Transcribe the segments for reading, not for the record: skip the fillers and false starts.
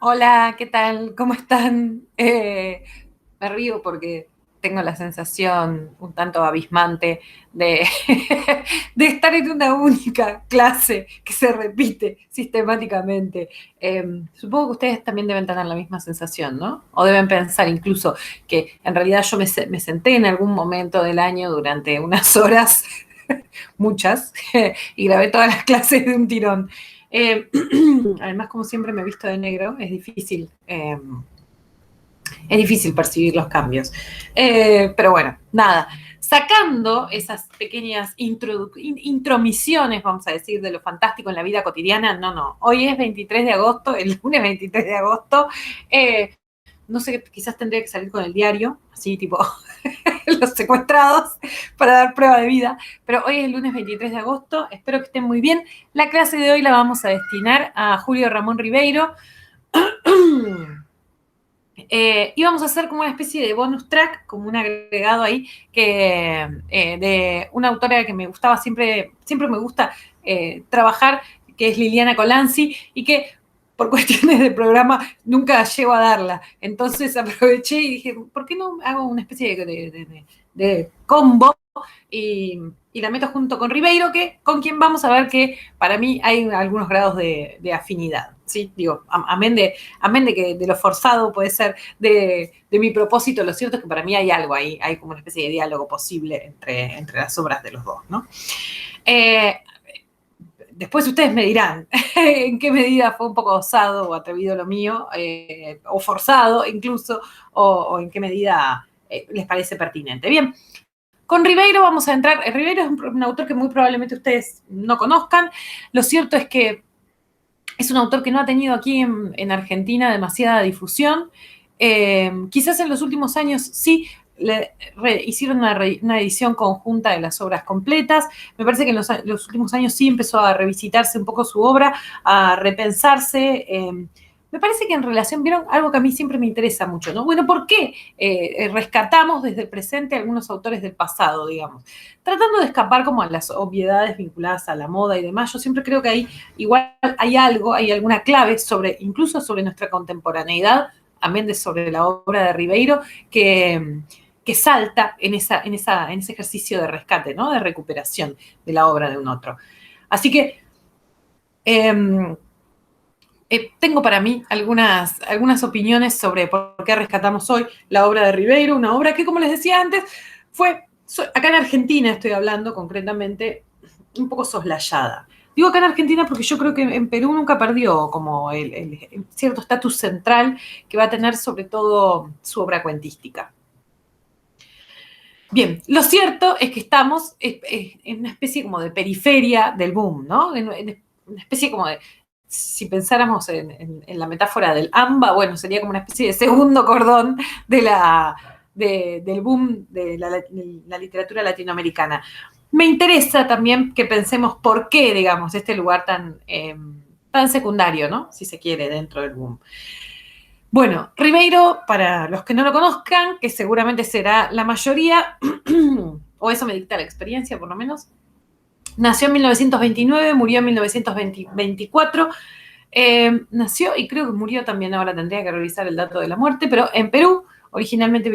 Hola, ¿qué tal? ¿Cómo están? Me río porque tengo la sensación un tanto abismante de, de estar en una única clase que se repite sistemáticamente. Supongo que ustedes también deben tener la misma sensación, ¿no? O deben pensar incluso que en realidad yo me senté en algún momento del año durante unas horas, muchas, y grabé todas las clases de un tirón. Eh, Además, como siempre me he visto de negro, es difícil percibir los cambios. Pero bueno, nada. Sacando esas pequeñas intromisiones, vamos a decir, de lo fantástico en la vida cotidiana, no. Hoy es 23 de agosto, el lunes 23 de agosto. No sé, quizás tendría que salir con el diario, así tipo los secuestrados, para dar prueba de vida. Pero hoy es el lunes 23 de agosto, espero que estén muy bien. La clase de hoy la vamos a destinar a Julio Ramón Ribeiro. Íbamos a hacer como una especie de bonus track, como un agregado ahí, de una autora que me gustaba, siempre me gusta trabajar, que es Liliana Colanzi, y que por cuestiones de programa nunca llego a darla. Entonces aproveché y dije, ¿por qué no hago una especie de combo y la meto junto con Ribeiro, con quien vamos a ver que para mí hay algunos grados de afinidad? ¿Sí? Digo, amén de lo forzado puede ser de mi propósito, lo cierto es que para mí hay algo ahí, hay como una especie de diálogo posible entre las obras de los dos, ¿no? Eh, Después ustedes me dirán en qué medida fue un poco osado o atrevido lo mío, o forzado incluso, o en qué medida les parece pertinente. Bien, con Ribeiro vamos a entrar. Ribeiro es un autor que muy probablemente ustedes no conozcan. Lo cierto es que es un autor que no ha tenido aquí en Argentina demasiada difusión. Quizás en los últimos años sí hicieron una edición conjunta de las obras completas. Me parece que en los últimos años sí empezó a revisitarse un poco su obra, a repensarse. Me parece que en relación, vieron algo que a mí siempre me interesa mucho, ¿no? Bueno, ¿por qué rescatamos desde el presente a algunos autores del pasado, digamos? Tratando de escapar como a las obviedades vinculadas a la moda y demás, yo siempre creo que igual hay algo, hay alguna clave incluso sobre nuestra contemporaneidad, amén de sobre la obra de Ribeiro, que salta en ese ejercicio de rescate, ¿no? De recuperación de la obra de un otro. Así que eh, tengo para mí algunas opiniones sobre por qué rescatamos hoy la obra de Ribeiro, una obra que, como les decía antes, acá en Argentina estoy hablando concretamente, un poco soslayada. Digo acá en Argentina porque yo creo que en Perú nunca perdió como el cierto estatus central que va a tener sobre todo su obra cuentística. Bien, lo cierto es que estamos en una especie como de periferia del boom, ¿no? En una especie como de, si pensáramos en la metáfora del AMBA, bueno, sería como una especie de segundo cordón del boom de la literatura latinoamericana. Me interesa también que pensemos por qué, digamos, este lugar tan secundario, ¿no? Si se quiere, dentro del boom. Bueno, Ribeiro, para los que no lo conozcan, que seguramente será la mayoría, o eso me dicta la experiencia por lo menos, nació en 1929, murió en 1924, nació y creo que murió también, ahora tendría que revisar el dato de la muerte, pero en Perú, originalmente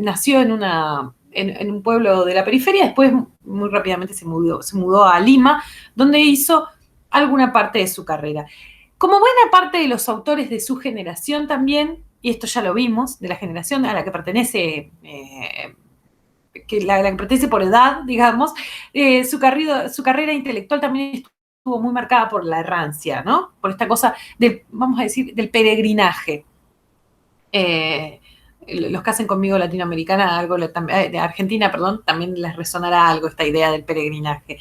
nació en un pueblo de la periferia, después muy rápidamente se mudó a Lima, donde hizo alguna parte de su carrera. Como buena parte de los autores de su generación también, y esto ya lo vimos, de la generación a la que pertenece, la que pertenece por edad, digamos, su carrera intelectual también estuvo muy marcada por la errancia, ¿no? Por esta cosa vamos a decir, del peregrinaje. Eh, los que hacen conmigo latinoamericana, de Argentina, perdón, también les resonará algo esta idea del peregrinaje.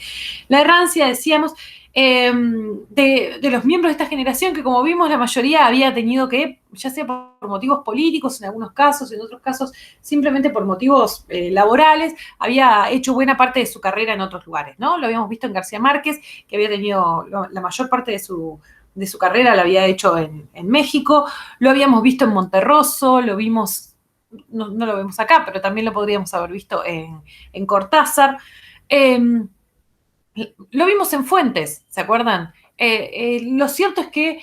La errancia, decíamos, de los miembros de esta generación, que como vimos la mayoría había tenido que, ya sea por motivos políticos en algunos casos, en otros casos simplemente por motivos laborales, había hecho buena parte de su carrera en otros lugares, ¿no? Lo habíamos visto en García Márquez, que había tenido la mayor parte de su carrera la había hecho en México, lo habíamos visto en Monterroso, lo vimos, no lo vemos acá, pero también lo podríamos haber visto en Cortázar. Lo vimos en Fuentes, ¿se acuerdan? Lo cierto es que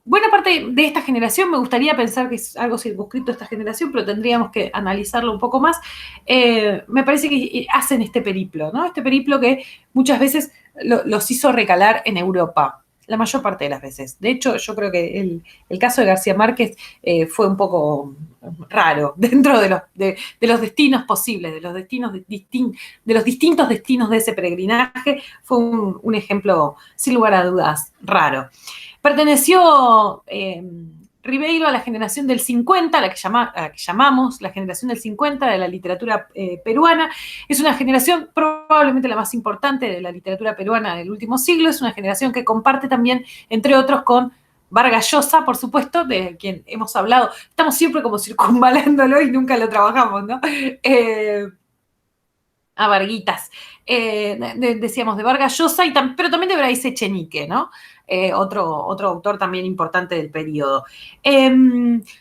Buena parte de esta generación, me gustaría pensar que es algo circunscrito a esta generación, pero tendríamos que analizarlo un poco más. Me parece que hacen este periplo, ¿no? Este periplo que muchas veces los hizo recalar en Europa, la mayor parte de las veces. De hecho, yo creo que el caso de García Márquez fue un poco raro dentro de los destinos posibles, de los destinos de los distintos destinos de ese peregrinaje. Fue un ejemplo, sin lugar a dudas, raro. Perteneció Ribeiro a la generación del 50, a la que llamamos la generación del 50 de la literatura peruana. Es una generación probablemente la más importante de la literatura peruana del último siglo. Es una generación que comparte también, entre otros, con Vargas Llosa, por supuesto, de quien hemos hablado. Estamos siempre como circunvalándolo y nunca lo trabajamos, ¿no? A Varguitas. Decíamos de Vargas Llosa, pero también de Brais Echenique, ¿no? Otro autor también importante del periodo.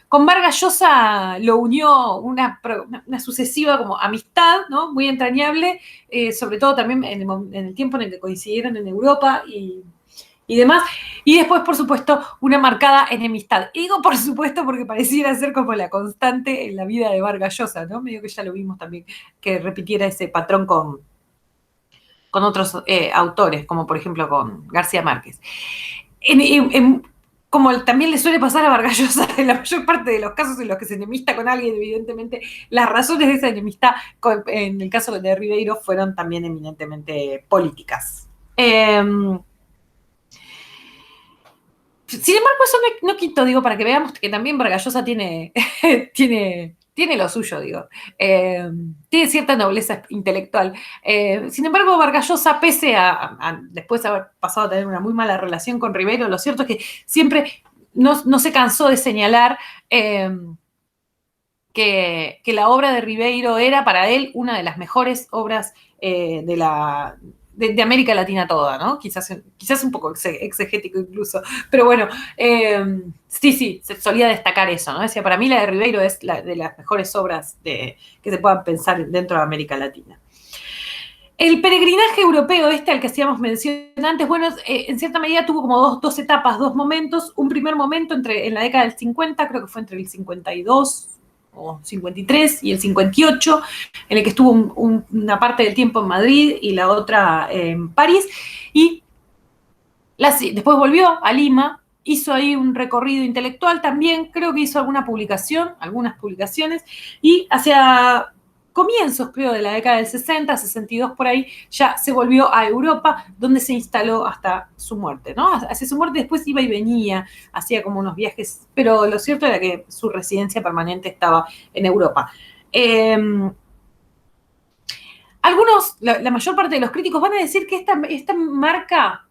Con Vargas Llosa lo unió una sucesiva como amistad, ¿no? Muy entrañable, sobre todo también en el tiempo en el que coincidieron en Europa y demás. Y después, por supuesto, una marcada enemistad. Y digo por supuesto porque pareciera ser como la constante en la vida de Vargas Llosa, ¿no? Medio que ya lo vimos también, que repitiera ese patrón con otros autores, como por ejemplo con García Márquez. Como también le suele pasar a Vargas Llosa en la mayor parte de los casos en los que se enemista con alguien, evidentemente, las razones de esa enemistad, en el caso de Ribeiro, fueron también eminentemente políticas. Sin embargo, eso no quito, digo, para que veamos que también Vargas Llosa tiene lo suyo, digo. Tiene cierta nobleza intelectual. Sin embargo, Vargas Llosa, pese a después haber pasado a tener una muy mala relación con Ribeiro, lo cierto es que siempre no se cansó de señalar que la obra de Ribeiro era para él una de las mejores obras de América Latina toda, ¿no? Quizás un poco exegético incluso, pero bueno, sí, se solía destacar eso, ¿no? Decía, para mí la de Ribeiro es de las mejores obras que se puedan pensar dentro de América Latina. El peregrinaje europeo al que hacíamos mención antes, bueno, en cierta medida tuvo como dos etapas, dos momentos. Un primer momento en la década del 50, creo que fue entre el 52 o 53 y el 58, en el que estuvo una parte del tiempo en Madrid y la otra en París, y después volvió a Lima, hizo ahí un recorrido intelectual también, creo que hizo algunas publicaciones, y hacia comienzos, creo, de la década del 60, 62 por ahí, ya se volvió a Europa, donde se instaló hasta su muerte, ¿no? Hacia su muerte después iba y venía, hacía como unos viajes, pero lo cierto era que su residencia permanente estaba en Europa. La mayor parte de los críticos van a decir que esta marca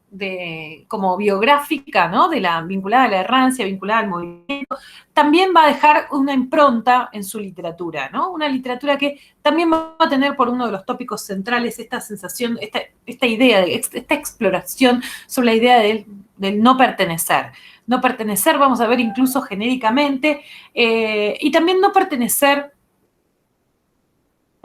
como biográfica, ¿no? Vinculada a la errancia, vinculada al movimiento, también va a dejar una impronta en su literatura, ¿no? Una literatura que también va a tener por uno de los tópicos centrales esta sensación, esta idea, esta exploración sobre la idea del no pertenecer. No pertenecer, vamos a ver incluso genéricamente, y también no pertenecer.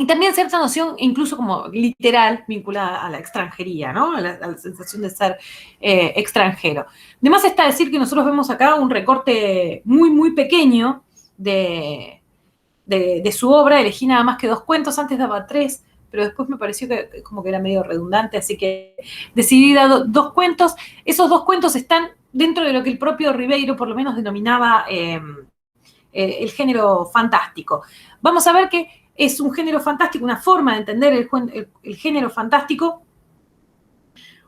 Y también cierta noción, incluso como literal, vinculada a la extranjería, ¿no? A la sensación de ser extranjero. Además está decir que nosotros vemos acá un recorte muy, muy pequeño de su obra. Elegí nada más que 2 cuentos, antes daba 3, pero después me pareció que como que era medio redundante, así que decidí dar 2 cuentos. Esos 2 cuentos están dentro de lo que el propio Ribeiro por lo menos denominaba el género fantástico. Vamos a ver que es un género fantástico, una forma de entender el género fantástico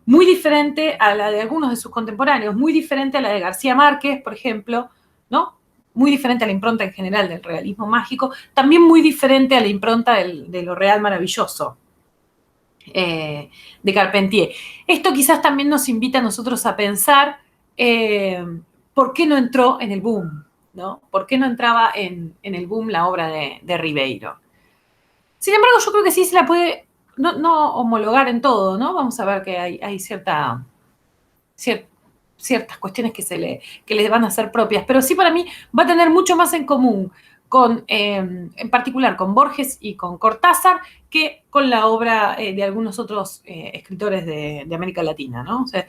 muy diferente a la de algunos de sus contemporáneos, muy diferente a la de García Márquez, por ejemplo, ¿no? Muy diferente a la impronta en general del realismo mágico, también muy diferente a la impronta de lo real maravilloso de Carpentier. Esto quizás también nos invita a nosotros a pensar por qué no entró en el boom, ¿no? ¿Por qué no entraba en el boom la obra de Ribeiro? Sin embargo, yo creo que sí se la puede no homologar en todo, ¿no? Vamos a ver que hay ciertas cuestiones que le van a ser propias, pero sí para mí va a tener mucho más en común en particular con Borges y con Cortázar, que con la obra de algunos otros escritores de América Latina, ¿no? O sea,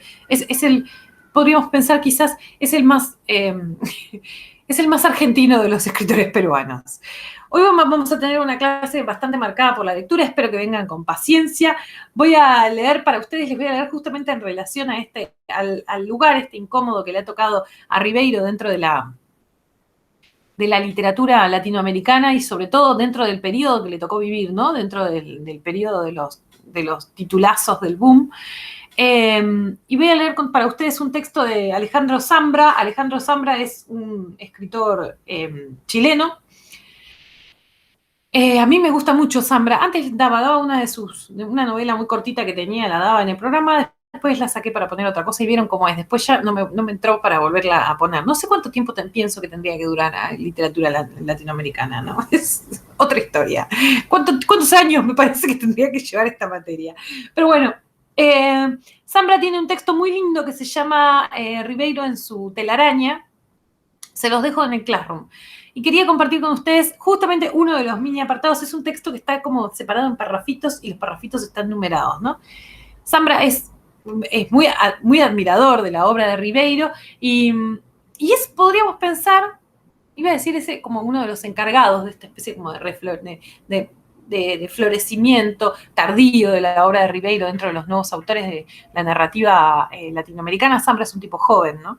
podríamos pensar quizás es el más, es el más argentino de los escritores peruanos. Hoy vamos a tener una clase bastante marcada por la lectura, espero que vengan con paciencia. Voy a leer para ustedes, les voy a leer justamente en relación a al lugar incómodo que le ha tocado a Ribeiro dentro de la literatura latinoamericana y sobre todo dentro del periodo que le tocó vivir, ¿no? Dentro del periodo de los titulazos del boom. Y voy a leer para ustedes un texto de Alejandro Zambra. Alejandro Zambra es un escritor chileno. A mí me gusta mucho Zambra. Antes daba una novela muy cortita que tenía, la daba en el programa, después la saqué para poner otra cosa y vieron cómo es. Después ya no me entró para volverla a poner. No sé cuánto tiempo pienso que tendría que durar la literatura latinoamericana, ¿no? Es otra historia. ¿Cuántos años me parece que tendría que llevar esta materia? Pero bueno, Zambra tiene un texto muy lindo que se llama Ribeiro en su telaraña. Se los dejo en el Classroom. Y quería compartir con ustedes justamente uno de los mini apartados. Es un texto que está como separado en parrafitos y los parrafitos están numerados, ¿no? Zambra es muy admirador de la obra de Ribeiro y podríamos pensar, iba a decir ese como uno de los encargados de esta especie como de florecimiento tardío de la obra de Ribeiro dentro de los nuevos autores de la narrativa latinoamericana. Zambra es un tipo joven, ¿no?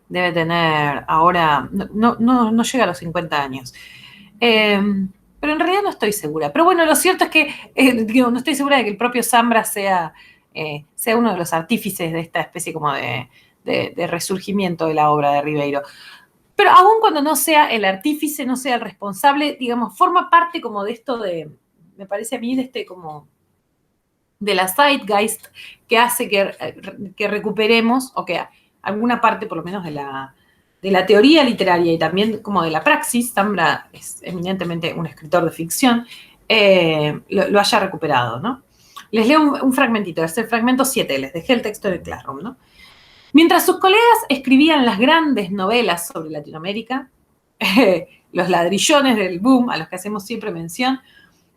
Debe tener ahora, no llega a los 50 años. Pero en realidad no estoy segura. Pero bueno, lo cierto es que no estoy segura de que el propio Zambra sea uno de los artífices de esta especie como de resurgimiento de la obra de Ribeiro. Pero aún cuando no sea el artífice, no sea el responsable, digamos, forma parte como de esto me parece a mí, de como de la zeitgeist que hace que recuperemos, o que alguna parte por lo menos de la teoría literaria y también como de la praxis, Zambra es eminentemente un escritor de ficción, lo haya recuperado, ¿no? Les leo un fragmentito, es el fragmento 7, les dejé el texto en el Classroom, ¿no? Mientras sus colegas escribían las grandes novelas sobre Latinoamérica, los ladrillones del boom a los que hacemos siempre mención,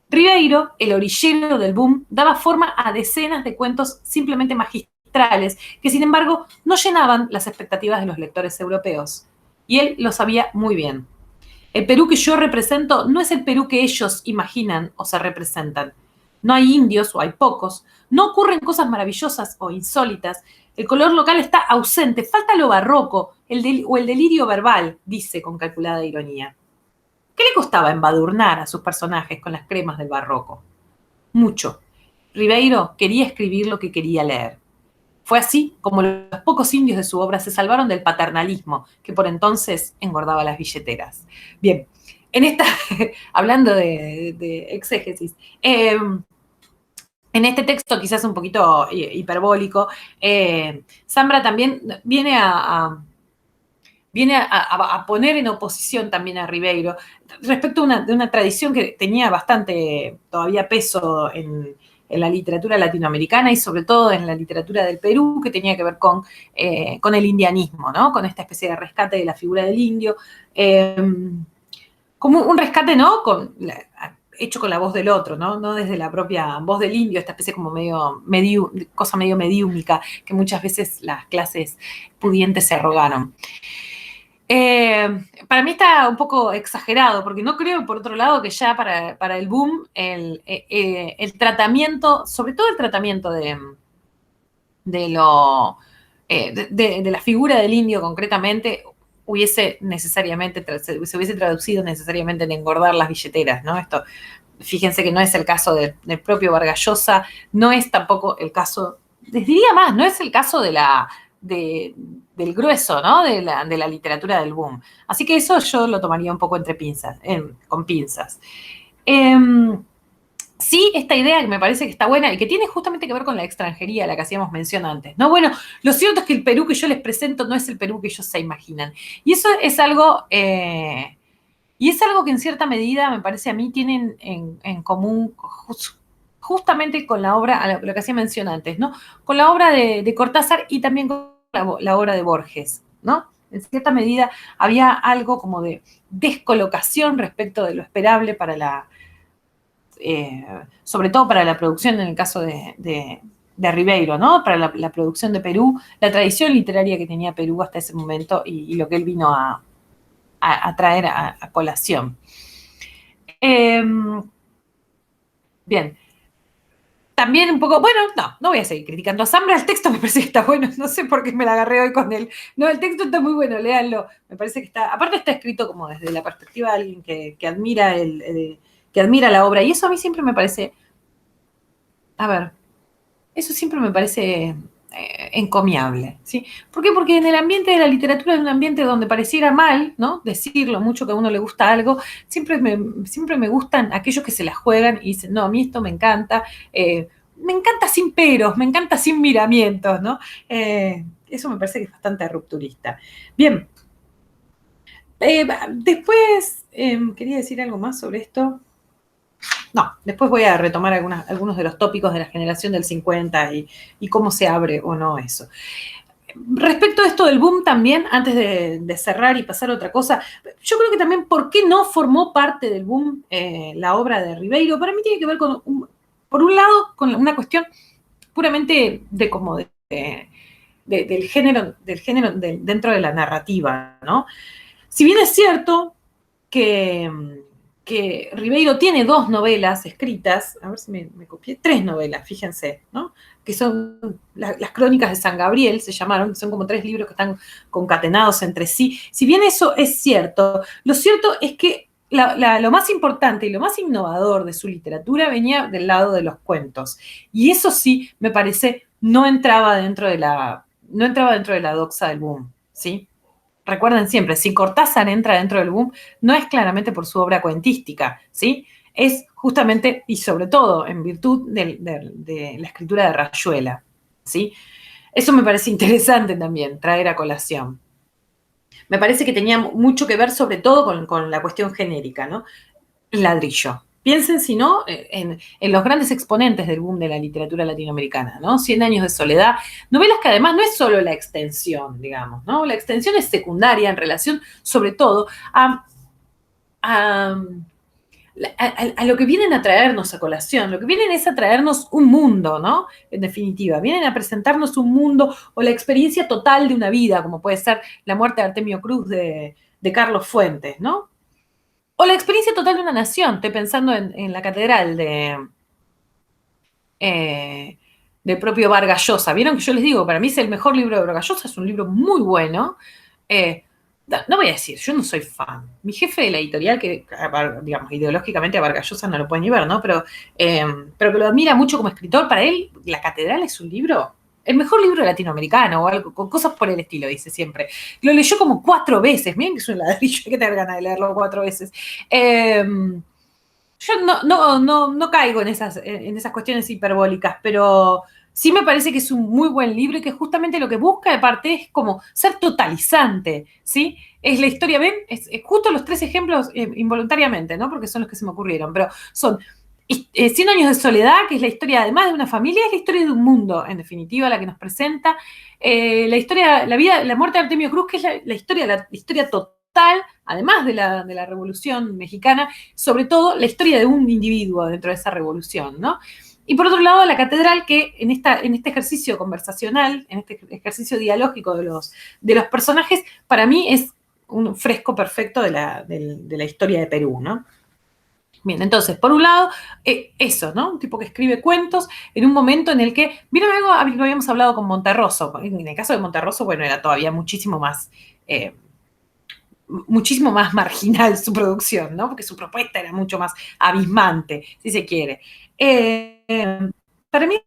Ribeiro, el orillero del boom, daba forma a decenas de cuentos simplemente magistrales que, sin embargo, no llenaban las expectativas de los lectores europeos. Y él lo sabía muy bien. El Perú que yo represento no es el Perú que ellos imaginan o se representan. No hay indios o hay pocos. No ocurren cosas maravillosas o insólitas. El color local está ausente. Falta lo barroco o el delirio verbal, dice con calculada ironía. ¿Qué le costaba embadurnar a sus personajes con las cremas del barroco? Mucho. Ribeiro quería escribir lo que quería leer. Fue así como los pocos indios de su obra se salvaron del paternalismo, que por entonces engordaba las billeteras. Bien, hablando de exégesis, en este texto quizás un poquito hiperbólico, Zambra también viene a poner en oposición también a Ribeiro respecto de una tradición que tenía bastante todavía peso en la literatura latinoamericana y sobre todo en la literatura del Perú, que tenía que ver con el indianismo, ¿no? Con esta especie de rescate de la figura del indio, como un rescate, ¿no? Hecho con la voz del otro, ¿no? No desde la propia voz del indio, esta especie como cosa medio mediúmica que muchas veces las clases pudientes se arrogaron. Para mí está un poco exagerado, porque no creo, por otro lado, que ya para el boom el tratamiento, sobre todo el tratamiento de la figura del indio concretamente, se hubiese traducido necesariamente en engordar las billeteras, ¿no? Esto, fíjense que no es el caso del propio Vargas Llosa, no es tampoco el caso, les diría más, no es el caso del grueso, ¿no? De la literatura del boom. Así que eso yo lo tomaría un poco con pinzas. Sí, esta idea que me parece que está buena y que tiene justamente que ver con la extranjería, a la que hacíamos mención antes, ¿no? Bueno, lo cierto es que el Perú que yo les presento no es el Perú que ellos se imaginan. Y eso es algo, que en cierta medida, me parece a mí, tienen en común justamente con la obra, lo que hacía mención antes, ¿no? Con la obra de Cortázar y también con la obra de Borges, ¿no? En cierta medida había algo como de descolocación respecto de lo esperable para sobre todo para la producción en el caso de de Ribeiro, ¿no? Para la producción de Perú, la tradición literaria que tenía Perú hasta ese momento y lo que él vino a traer a colación. Bien. También un poco, bueno, no voy a seguir criticando a Zambra, el texto me parece que está bueno, no sé por qué me la agarré hoy con él. No, el texto está muy bueno, léanlo. Me parece que está, aparte está escrito como desde la perspectiva de alguien que admira que admira la obra, y eso a mí siempre me parece, a ver, eso siempre me parece encomiable, ¿sí? ¿Por qué? Porque en el ambiente de la literatura es un ambiente donde pareciera mal, ¿no? Decir lo mucho que a uno le gusta algo, siempre me gustan aquellos que se la juegan y dicen, no, a mí esto me encanta sin peros, me encanta sin miramientos, ¿no? Eso me parece que es bastante rupturista. Bien, después quería decir algo más sobre esto. No, después voy a retomar algunos de los tópicos de la generación del 50 y cómo se abre o no eso. Respecto a esto del boom también, antes de cerrar y pasar a otra cosa, yo creo que también por qué no formó parte del boom la obra de Ribeiro, para mí tiene que ver por un lado, con una cuestión puramente del género dentro de la narrativa, ¿no? Si bien es cierto que Ribeiro tiene 2 novelas escritas, a ver si me copié, 3 novelas, fíjense, ¿no? Que son las crónicas de San Gabriel, se llamaron, son como 3 libros que están concatenados entre sí. Si bien eso es cierto, lo cierto es que lo más importante y lo más innovador de su literatura venía del lado de los cuentos. Y eso sí, me parece, no entraba dentro de la doxa del boom, ¿sí? Recuerden siempre, si Cortázar entra dentro del boom, no es claramente por su obra cuentística, ¿sí? Es justamente y sobre todo en virtud de la escritura de Rayuela, ¿sí? Eso me parece interesante también, traer a colación. Me parece que tenía mucho que ver sobre todo con la cuestión genérica, ¿no? Ladrillo. Piensen, si no, en los grandes exponentes del boom de la literatura latinoamericana, ¿no? Cien años de soledad, novelas que además no es solo la extensión, digamos, ¿no? La extensión es secundaria en relación, sobre todo, a, a lo que vienen a traernos a colación. Lo que vienen es a traernos un mundo, ¿no? En definitiva, vienen a presentarnos un mundo o la experiencia total de una vida, como puede ser La muerte de Artemio Cruz de Carlos Fuentes, ¿no? O la experiencia total de una nación. Estoy pensando en la catedral del propio Vargas Llosa. Vieron que yo les digo, para mí es el mejor libro de Vargas Llosa, es un libro muy bueno. No voy a decir, yo no soy fan. Mi jefe de la editorial, que digamos, ideológicamente a Vargas Llosa no lo puede ni ver, ¿no? Pero que lo admira mucho como escritor, para él La catedral es un libro, el mejor libro latinoamericano o algo, con cosas por el estilo, dice siempre. Lo leyó como 4 veces, miren que es un ladrillo, hay que tener ganas de leerlo 4 veces. Yo no caigo en esas cuestiones hiperbólicas, pero sí me parece que es un muy buen libro y que justamente lo que busca de parte es como ser totalizante, ¿sí? Es la historia, ¿ven? Es justo los 3 ejemplos involuntariamente, ¿no? Porque son los que se me ocurrieron, pero son 100 años de soledad, que es la historia además de una familia, es la historia de un mundo, en definitiva, la que nos presenta. La historia, la muerte de Artemio Cruz, que es la historia total, además de la Revolución Mexicana, sobre todo la historia de un individuo dentro de esa revolución, ¿no? Y por otro lado, la catedral, que en este ejercicio conversacional, en este ejercicio dialógico de los personajes, para mí es un fresco perfecto de la historia de Perú, ¿no? Bien, entonces, por un lado, eso, ¿no? Un tipo que escribe cuentos en un momento en el que, ¿vieron algo? Lo habíamos hablado con Monterroso. En el caso de Monterroso, bueno, era todavía muchísimo más marginal su producción, ¿no? Porque su propuesta era mucho más abismante, si se quiere. Para mí,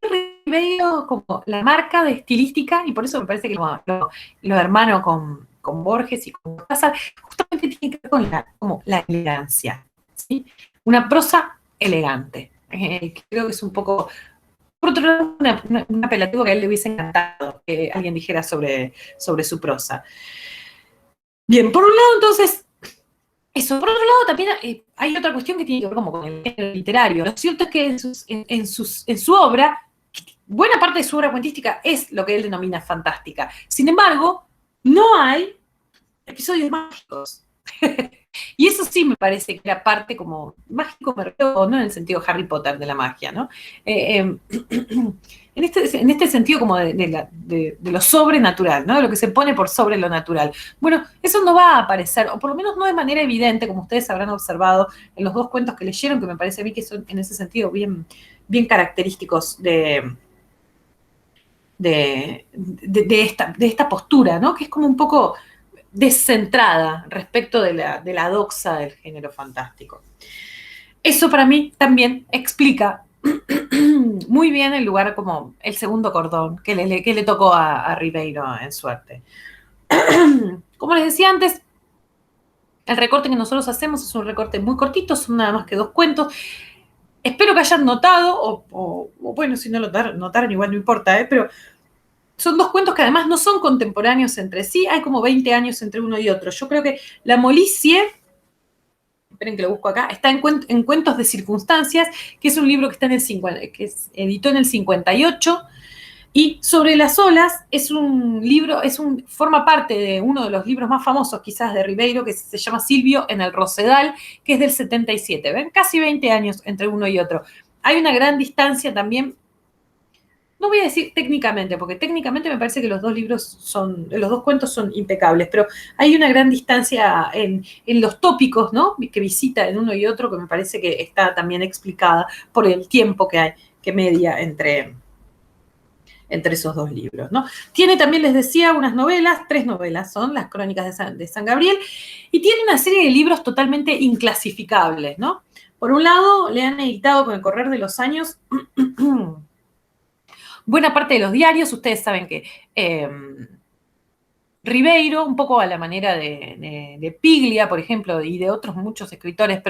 Ribeiro como la marca de estilística, y por eso me parece que lo hermano con Borges y con Cortázar, justamente tiene que ver con como la elegancia, ¿sí? Una prosa elegante. Creo que es un poco, por otro lado, un apelativo que a él le hubiese encantado que alguien dijera sobre su prosa. Bien, por un lado, entonces, eso. Por otro lado, también hay otra cuestión que tiene que ver como con el género literario. Lo cierto es que en su obra, buena parte de su obra cuentística es lo que él denomina fantástica. Sin embargo, no hay episodios mágicos. Y eso sí me parece que era parte como mágico, no en el sentido Harry Potter de la magia, ¿no? En este sentido como de lo sobrenatural, ¿no? De lo que se pone por sobre lo natural. Bueno, eso no va a aparecer, o por lo menos no de manera evidente, como ustedes habrán observado en los dos cuentos que leyeron, que me parece a mí que son en ese sentido bien característicos de esta postura, ¿no? Que es como un poco descentrada respecto de la doxa del género fantástico. Eso para mí también explica muy bien el lugar como el segundo cordón que le tocó a Ribeiro en Suerte. Como les decía antes, el recorte que nosotros hacemos es un recorte muy cortito, son nada más que 2 cuentos. Espero que hayan notado, o bueno, si no lo notaron, igual no importa, pero son 2 cuentos que además no son contemporáneos entre sí, hay como 20 años entre uno y otro. Yo creo que La Molicie, esperen que lo busco acá, está en Cuentos de Circunstancias, que es un libro que está en el 50, que editó en el 58, y Sobre las olas es un libro, forma parte de uno de los libros más famosos quizás de Ribeiro, que se llama Silvio en el Rosedal, que es del 77. ¿Ven? Casi 20 años entre uno y otro. Hay una gran distancia también, no voy a decir técnicamente, porque técnicamente me parece que los dos cuentos son impecables, pero hay una gran distancia en los tópicos, ¿no? Que visita en uno y otro, que me parece que está también explicada por el tiempo que hay, que media entre esos dos libros, ¿no? Tiene también, les decía, unas novelas, 3 novelas son las Crónicas de San Gabriel, y tiene una serie de libros totalmente inclasificables, ¿no? Por un lado, le han editado con el correr de los años buena parte de los diarios. Ustedes saben que Ribeiro, un poco a la manera de Piglia, por ejemplo, y de otros muchos escritores,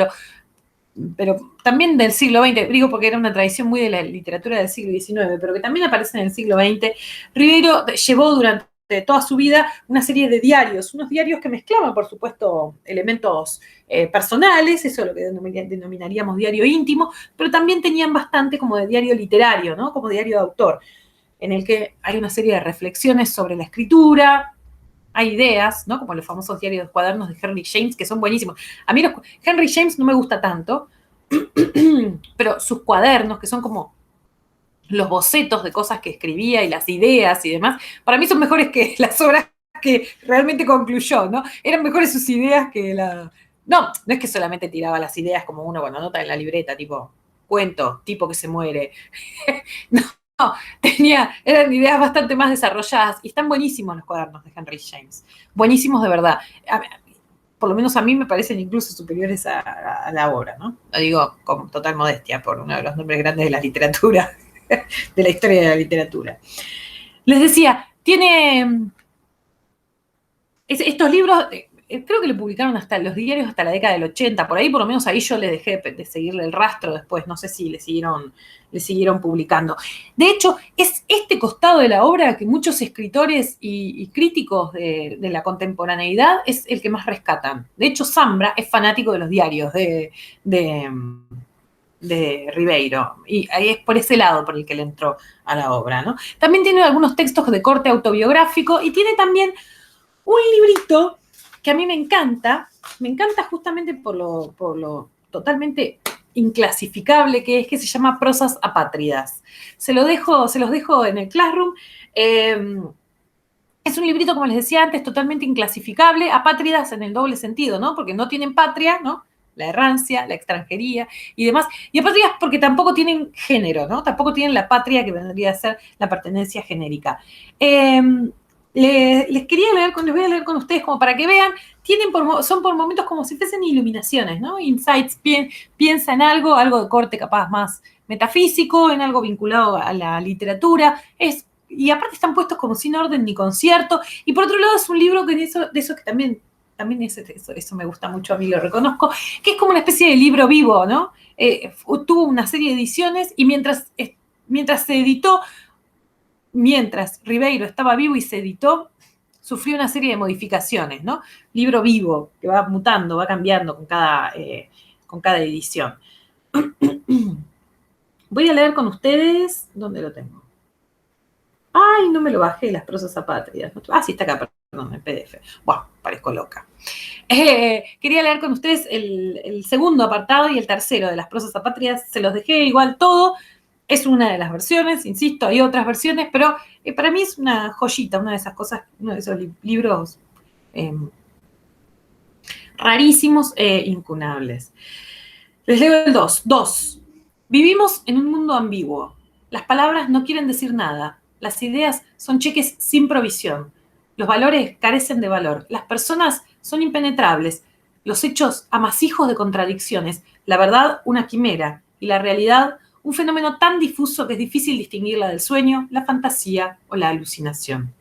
pero también del siglo XX, digo porque era una tradición muy de la literatura del siglo XIX, pero que también aparece en el siglo XX, Ribeiro llevó durante toda su vida una serie de diarios, unos diarios que mezclaban, por supuesto, elementos personales, eso es lo que denominaríamos diario íntimo, pero también tenían bastante como de diario literario, ¿no? Como diario de autor, en el que hay una serie de reflexiones sobre la escritura, hay ideas, ¿no? Como los famosos diarios de cuadernos de Henry James, que son buenísimos. A mí Henry James no me gusta tanto, pero sus cuadernos, que son como los bocetos de cosas que escribía y las ideas y demás, para mí son mejores que las obras que realmente concluyó, ¿no? Eran mejores sus ideas que la... No, no es que solamente tiraba las ideas como uno cuando anota en la libreta, tipo, cuento, tipo que se muere. No, eran ideas bastante más desarrolladas y están buenísimos los cuadernos de Henry James. Buenísimos de verdad. Por lo menos a mí me parecen incluso superiores a la obra, ¿no? Lo digo con total modestia por uno de los nombres grandes de la literatura, de la historia de la literatura. Les decía, tiene estos libros, creo que lo publicaron hasta los diarios hasta la década del 80, por ahí por lo menos ahí yo le dejé de seguirle el rastro después, no sé si le siguieron publicando. De hecho, es este costado de la obra que muchos escritores y críticos de la contemporaneidad es el que más rescatan. De hecho, Zambra es fanático de los diarios de Ribeiro, y ahí es por ese lado por el que le entró a la obra, ¿no? También tiene algunos textos de corte autobiográfico y tiene también un librito que a mí me encanta justamente por lo totalmente inclasificable que es, que se llama Prosas apátridas. Se los dejo en el Classroom. Es un librito, como les decía antes, totalmente inclasificable, apátridas en el doble sentido, ¿no? Porque no tienen patria, ¿no? La errancia, la extranjería y demás. Y apátridas porque tampoco tienen género, ¿no? Tampoco tienen la patria que vendría a ser la pertenencia genérica. Les voy a leer con ustedes como para que vean, son por momentos como si fuesen iluminaciones, ¿no? Insights, piensa en algo de corte capaz más metafísico, en algo vinculado a la literatura, y aparte están puestos como sin orden ni concierto, y por otro lado es un libro de eso que también eso me gusta mucho, a mí lo reconozco, que es como una especie de libro vivo, ¿no? Tuvo una serie de ediciones y mientras se editó, mientras Ribeiro estaba vivo y se editó, sufrió una serie de modificaciones, ¿no? Libro vivo, que va mutando, va cambiando con cada edición. Voy a leer con ustedes, ¿dónde lo tengo? Ay, no me lo bajé, las prosas apátridas. Ah, sí, está acá. perdón, el PDF. Bueno, parezco loca. Quería leer con ustedes el segundo apartado y el tercero de las prosas apátridas. Se los dejé igual todo. Es una de las versiones, insisto, hay otras versiones, pero para mí es una joyita, una de esas cosas, uno de esos libros rarísimos e incunables. Les leo el 2. 2. Vivimos en un mundo ambiguo. Las palabras no quieren decir nada. Las ideas son cheques sin provisión. Los valores carecen de valor. Las personas son impenetrables. Los hechos amasijos de contradicciones. La verdad, una quimera. Y la realidad, un fenómeno tan difuso que es difícil distinguirla del sueño, la fantasía o la alucinación.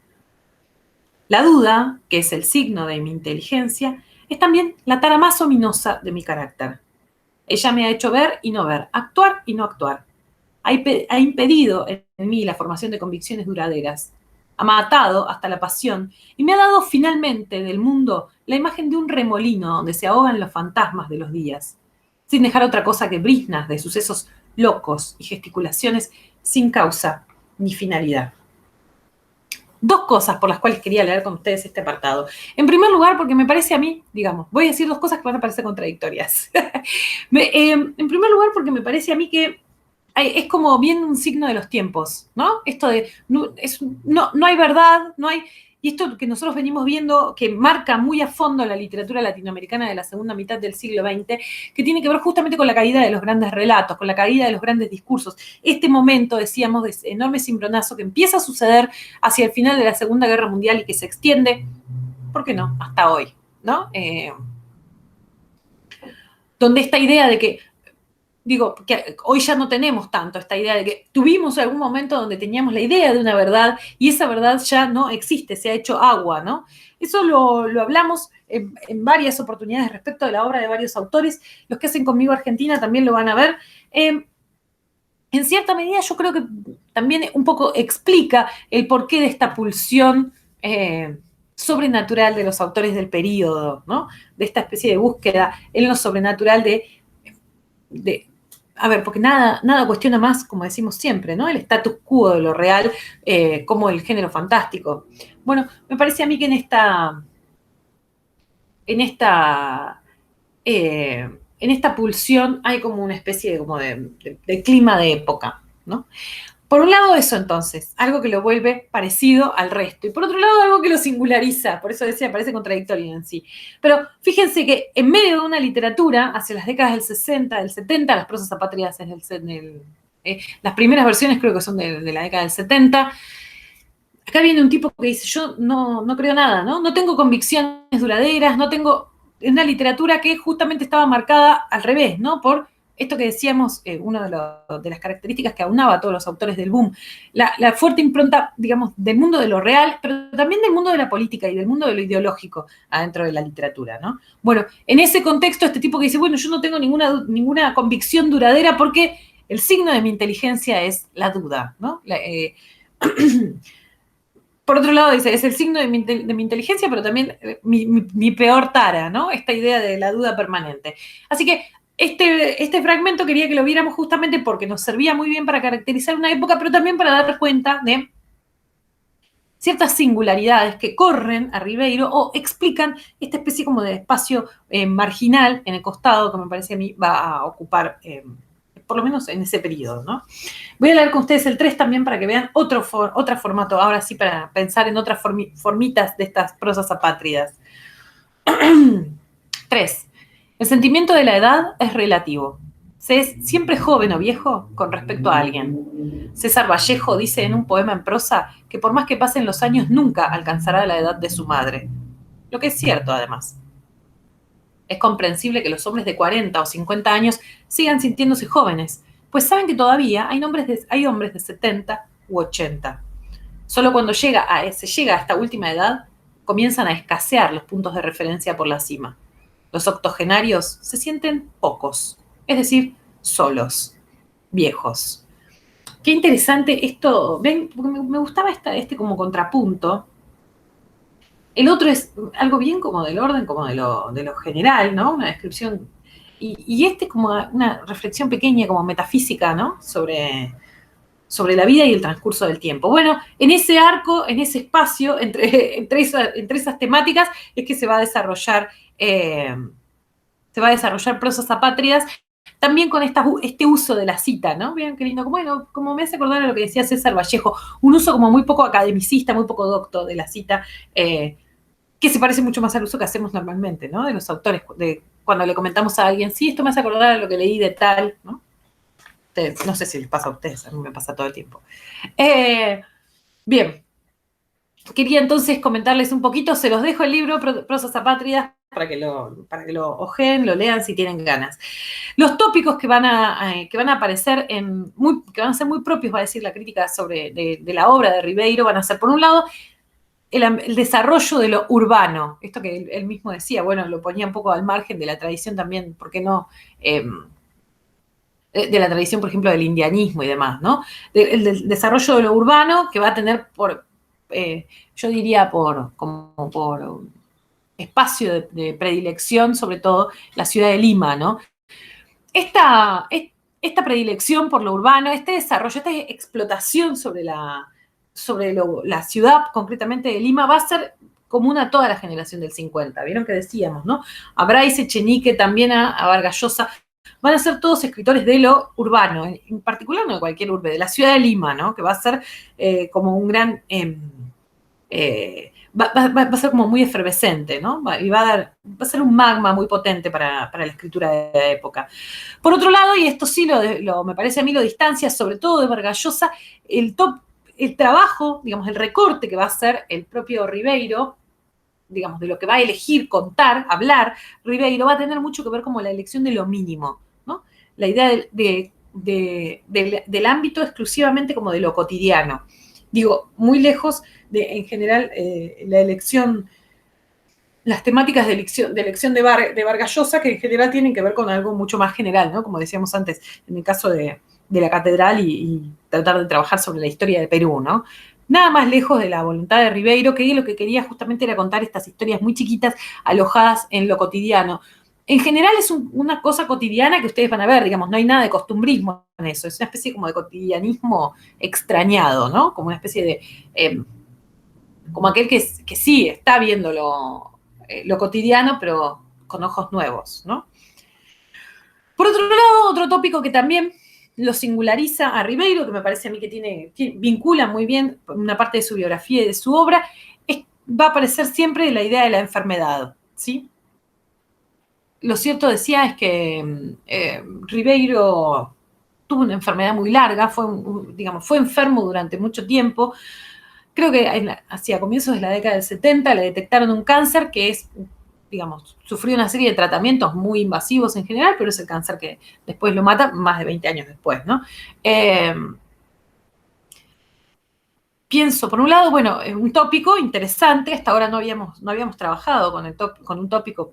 La duda, que es el signo de mi inteligencia, es también la tara más ominosa de mi carácter. Ella me ha hecho ver y no ver, actuar y no actuar. Ha impedido en mí la formación de convicciones duraderas. Ha matado hasta la pasión y me ha dado finalmente del mundo la imagen de un remolino donde se ahogan los fantasmas de los días, sin dejar otra cosa que briznas de sucesos locos y gesticulaciones sin causa ni finalidad. Dos cosas por las cuales quería leer con ustedes este apartado. En primer lugar, porque me parece a mí, digamos, voy a decir dos cosas que van a parecer contradictorias. En primer lugar, porque me parece a mí que es como bien un signo de los tiempos, ¿no? Esto de, no hay verdad, no hay... Y esto que nosotros venimos viendo, que marca muy a fondo la literatura latinoamericana de la segunda mitad del siglo XX, que tiene que ver justamente con la caída de los grandes relatos, con la caída de los grandes discursos. Este momento, decíamos, de enorme cimbronazo que empieza a suceder hacia el final de la Segunda Guerra Mundial y que se extiende, ¿por qué no?, hasta hoy, ¿no? Donde esta idea de que digo, que hoy ya no tenemos tanto esta idea de que tuvimos algún momento donde teníamos la idea de una verdad y esa verdad ya no existe, se ha hecho agua, ¿no? Eso lo hablamos en varias oportunidades respecto de la obra de varios autores. Los que hacen Conmigo Argentina también lo van a ver. En cierta medida yo creo que también un poco explica el porqué de esta pulsión sobrenatural de los autores del período, ¿no? De esta especie de búsqueda en lo sobrenatural a ver, porque nada cuestiona más, como decimos siempre, ¿no? El status quo de lo real, como el género fantástico. Bueno, me parece a mí que en esta pulsión hay como una especie de clima de época, ¿no? Por un lado eso entonces, algo que lo vuelve parecido al resto. Y por otro lado algo que lo singulariza, por eso decía, parece contradictorio en sí. Pero fíjense que en medio de una literatura, hacia las décadas del 60, del 70, las prosas apátridas las primeras versiones creo que son de la década del 70, acá viene un tipo que dice, yo no creo nada, ¿no? No tengo convicciones duraderas, no tengo... una literatura que justamente estaba marcada al revés, ¿no? Por esto que decíamos, una de las características que aunaba a todos los autores del boom, la fuerte impronta, digamos, del mundo de lo real, pero también del mundo de la política y del mundo de lo ideológico adentro de la literatura, ¿no? Bueno, en ese contexto, este tipo que dice, bueno, yo no tengo ninguna convicción duradera porque el signo de mi inteligencia es la duda, ¿no? Por otro lado, dice, es el signo de mi inteligencia, pero también mi peor tara, ¿no? Esta idea de la duda permanente. Así que este fragmento quería que lo viéramos justamente porque nos servía muy bien para caracterizar una época, pero también para dar cuenta de ciertas singularidades que corren a Ribeiro o explican esta especie como de espacio marginal en el costado que me parece a mí va a ocupar, por lo menos en ese periodo, ¿no? Voy a leer con ustedes el 3 también para que vean otro formato, ahora sí para pensar en otras formitas de estas prosas apátridas. 3. El sentimiento de la edad es relativo. Se es siempre joven o viejo con respecto a alguien. César Vallejo dice en un poema en prosa que por más que pasen los años nunca alcanzará la edad de su madre. Lo que es cierto, además. Es comprensible que los hombres de 40 o 50 años sigan sintiéndose jóvenes, pues saben que todavía hay hombres de 70 u 80. Solo cuando se llega a esta última edad, comienzan a escasear los puntos de referencia por la cima. Los octogenarios se sienten pocos, es decir, solos, viejos. Qué interesante esto, ven, porque me gustaba este como contrapunto. El otro es algo bien como del orden, como de lo general, ¿no? Una descripción. Y este es como una reflexión pequeña, como metafísica, ¿no? Sobre sobre la vida y el transcurso del tiempo. Bueno, en ese arco, en ese espacio, entre esas temáticas, es que se va a desarrollar Prosas Apátridas, también con este uso de la cita, ¿no? Vean qué lindo, bueno, como me hace acordar a lo que decía César Vallejo, un uso como muy poco academicista, muy poco docto de la cita, que se parece mucho más al uso que hacemos normalmente, ¿no? De los autores, cuando le comentamos a alguien, sí, esto me hace acordar a lo que leí de tal, ¿no? No sé si les pasa a ustedes, a mí me pasa todo el tiempo. Bien, quería entonces comentarles un poquito, se los dejo el libro, Prosas Apátridas, para que lo ojeen, lo lean si tienen ganas. Los tópicos que van a aparecer, que van a ser muy propios, va a decir la crítica de la obra de Ribeiro, van a ser, por un lado, el desarrollo de lo urbano, esto que él mismo decía, bueno, lo ponía un poco al margen de la tradición también, ¿por qué no? De la tradición, por ejemplo, del indianismo y demás, ¿no? El desarrollo de lo urbano que va a tener yo diría como por espacio de predilección, sobre todo la ciudad de Lima, ¿no? Esta predilección por lo urbano, este desarrollo, esta explotación sobre la ciudad, concretamente de Lima, va a ser común a toda la generación del 50. ¿Vieron que decíamos, no? A Bryce, Echenique, también a Vargas Llosa, van a ser todos escritores de lo urbano, en particular no de cualquier urbe, de la ciudad de Lima, ¿no? Que va a ser como un gran... va a ser como muy efervescente, ¿no? Y va a ser un magma muy potente para la escritura de la época. Por otro lado, y esto sí me parece a mí lo distancia, sobre todo de Vargas Llosa, el trabajo, digamos, el recorte que va a hacer el propio Ribeiro, digamos, de lo que va a elegir contar, hablar, Ribeiro va a tener mucho que ver como la elección de lo mínimo, ¿no? La idea del ámbito exclusivamente como de lo cotidiano. Digo, muy lejos en general, la elección, las temáticas de elección de Vargas Llosa, que en general tienen que ver con algo mucho más general, ¿no? Como decíamos antes, en el caso de la catedral y tratar de trabajar sobre la historia de Perú, ¿no? Nada más lejos de la voluntad de Ribeiro, que lo que quería justamente era contar estas historias muy chiquitas, alojadas en lo cotidiano. En general es una cosa cotidiana que ustedes van a ver, digamos, no hay nada de costumbrismo en eso, es una especie como de cotidianismo extrañado, ¿no? Como una especie de... como aquel que sí está viendo lo cotidiano, pero con ojos nuevos, ¿no? Por otro lado, otro tópico que también lo singulariza a Ribeiro, que me parece a mí que vincula muy bien una parte de su biografía y de su obra, va a aparecer siempre la idea de la enfermedad, ¿sí? Lo cierto, decía, es que Ribeiro tuvo una enfermedad muy larga, fue enfermo durante mucho tiempo. Creo que hacia comienzos de la década del 70 le detectaron un cáncer que digamos, sufrió una serie de tratamientos muy invasivos en general, pero es el cáncer que después lo mata más de 20 años después, ¿no? Pienso, por un lado, bueno, es un tópico interesante, hasta ahora no habíamos trabajado con un tópico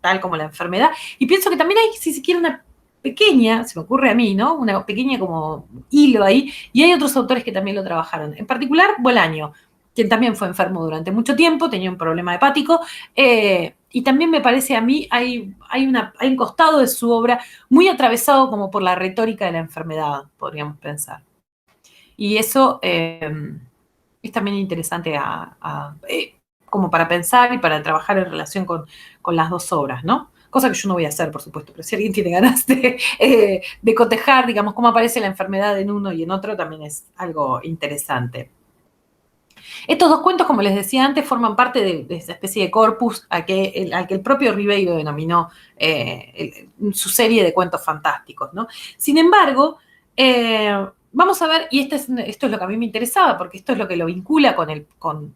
tal como la enfermedad, y pienso que también hay, si se quiere, una pequeña, se me ocurre a mí, ¿no? Una pequeña como hilo ahí, y hay otros autores que también lo trabajaron. En particular, Bolaño, quien también fue enfermo durante mucho tiempo, tenía un problema hepático, y también me parece a mí, hay un costado de su obra muy atravesado como por la retórica de la enfermedad, podríamos pensar. Y eso es también interesante como para pensar y para trabajar en relación con las dos obras, ¿no? Cosa que yo no voy a hacer, por supuesto, pero si alguien tiene ganas de cotejar, digamos, cómo aparece la enfermedad en uno y en otro, también es algo interesante. Estos dos cuentos, como les decía antes, forman parte de esa especie de corpus al que el propio Ribeiro denominó su serie de cuentos fantásticos, ¿no? Sin embargo, vamos a ver, y esto es lo que a mí me interesaba, porque esto es lo que lo vincula con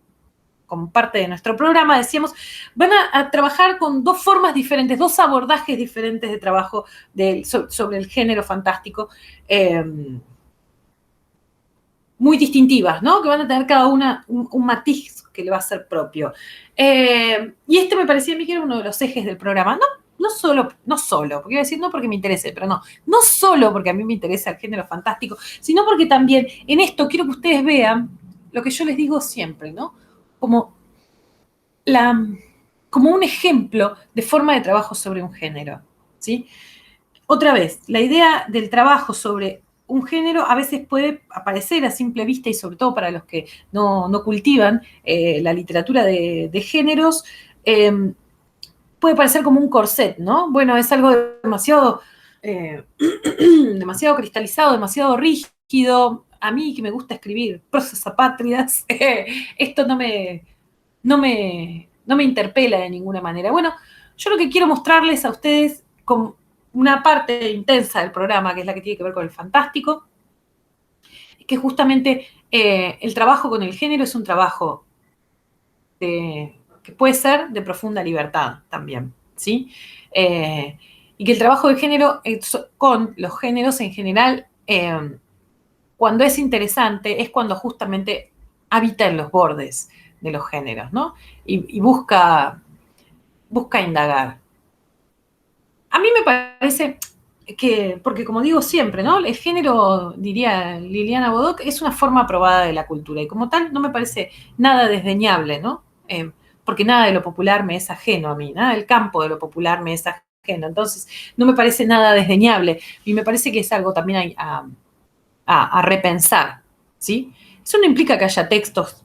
parte de nuestro programa, decíamos, van a trabajar con dos formas diferentes, dos abordajes diferentes de trabajo sobre el género fantástico, muy distintivas, ¿no? Que van a tener cada una un matiz que le va a ser propio. Y este me parecía a mí que era uno de los ejes del programa. No solo, porque iba a decir no porque me interese, pero no solo porque a mí me interesa el género fantástico, sino porque también en esto quiero que ustedes vean lo que yo les digo siempre, ¿no? Como un ejemplo de forma de trabajo sobre un género, ¿sí? Otra vez, la idea del trabajo sobre un género a veces puede aparecer a simple vista, y sobre todo para los que no cultivan la literatura de géneros, puede parecer como un corset, ¿no? Bueno, es algo demasiado, demasiado cristalizado, demasiado rígido. A mí, que me gusta escribir prosas apátridas, esto no me interpela de ninguna manera. Bueno, yo lo que quiero mostrarles a ustedes con una parte intensa del programa, que es la que tiene que ver con el fantástico, es que justamente el trabajo con el género es un trabajo que puede ser de profunda libertad también, ¿sí? Y que el trabajo de género con los géneros en general, cuando es interesante, es cuando justamente habita en los bordes de los géneros, ¿no? Y busca indagar. A mí me parece que, porque como digo siempre, ¿no? El género, diría Liliana Bodoc, es una forma probada de la cultura, y como tal no me parece nada desdeñable, ¿no? Porque nada de lo popular me es ajeno a mí, nada del campo de lo popular me es ajeno, entonces no me parece nada desdeñable, y me parece que es algo también a repensar, ¿sí? Eso no implica que haya textos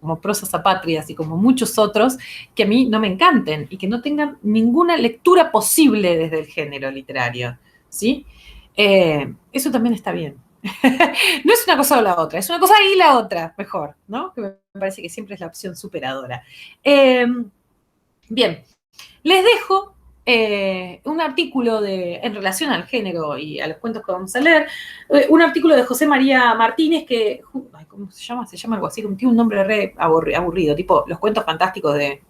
como Prosas Apátridas y como muchos otros, que a mí no me encanten y que no tengan ninguna lectura posible desde el género literario, ¿sí? Eso también está bien. No es una cosa o la otra, es una cosa y la otra, mejor, ¿no? Que me parece que siempre es la opción superadora. Bien, les dejo un artículo en relación al género y a los cuentos que vamos a leer, un artículo de José María Martínez que, ¿cómo se llama? Se llama algo así, tiene un nombre re aburrido, tipo Los cuentos fantásticos de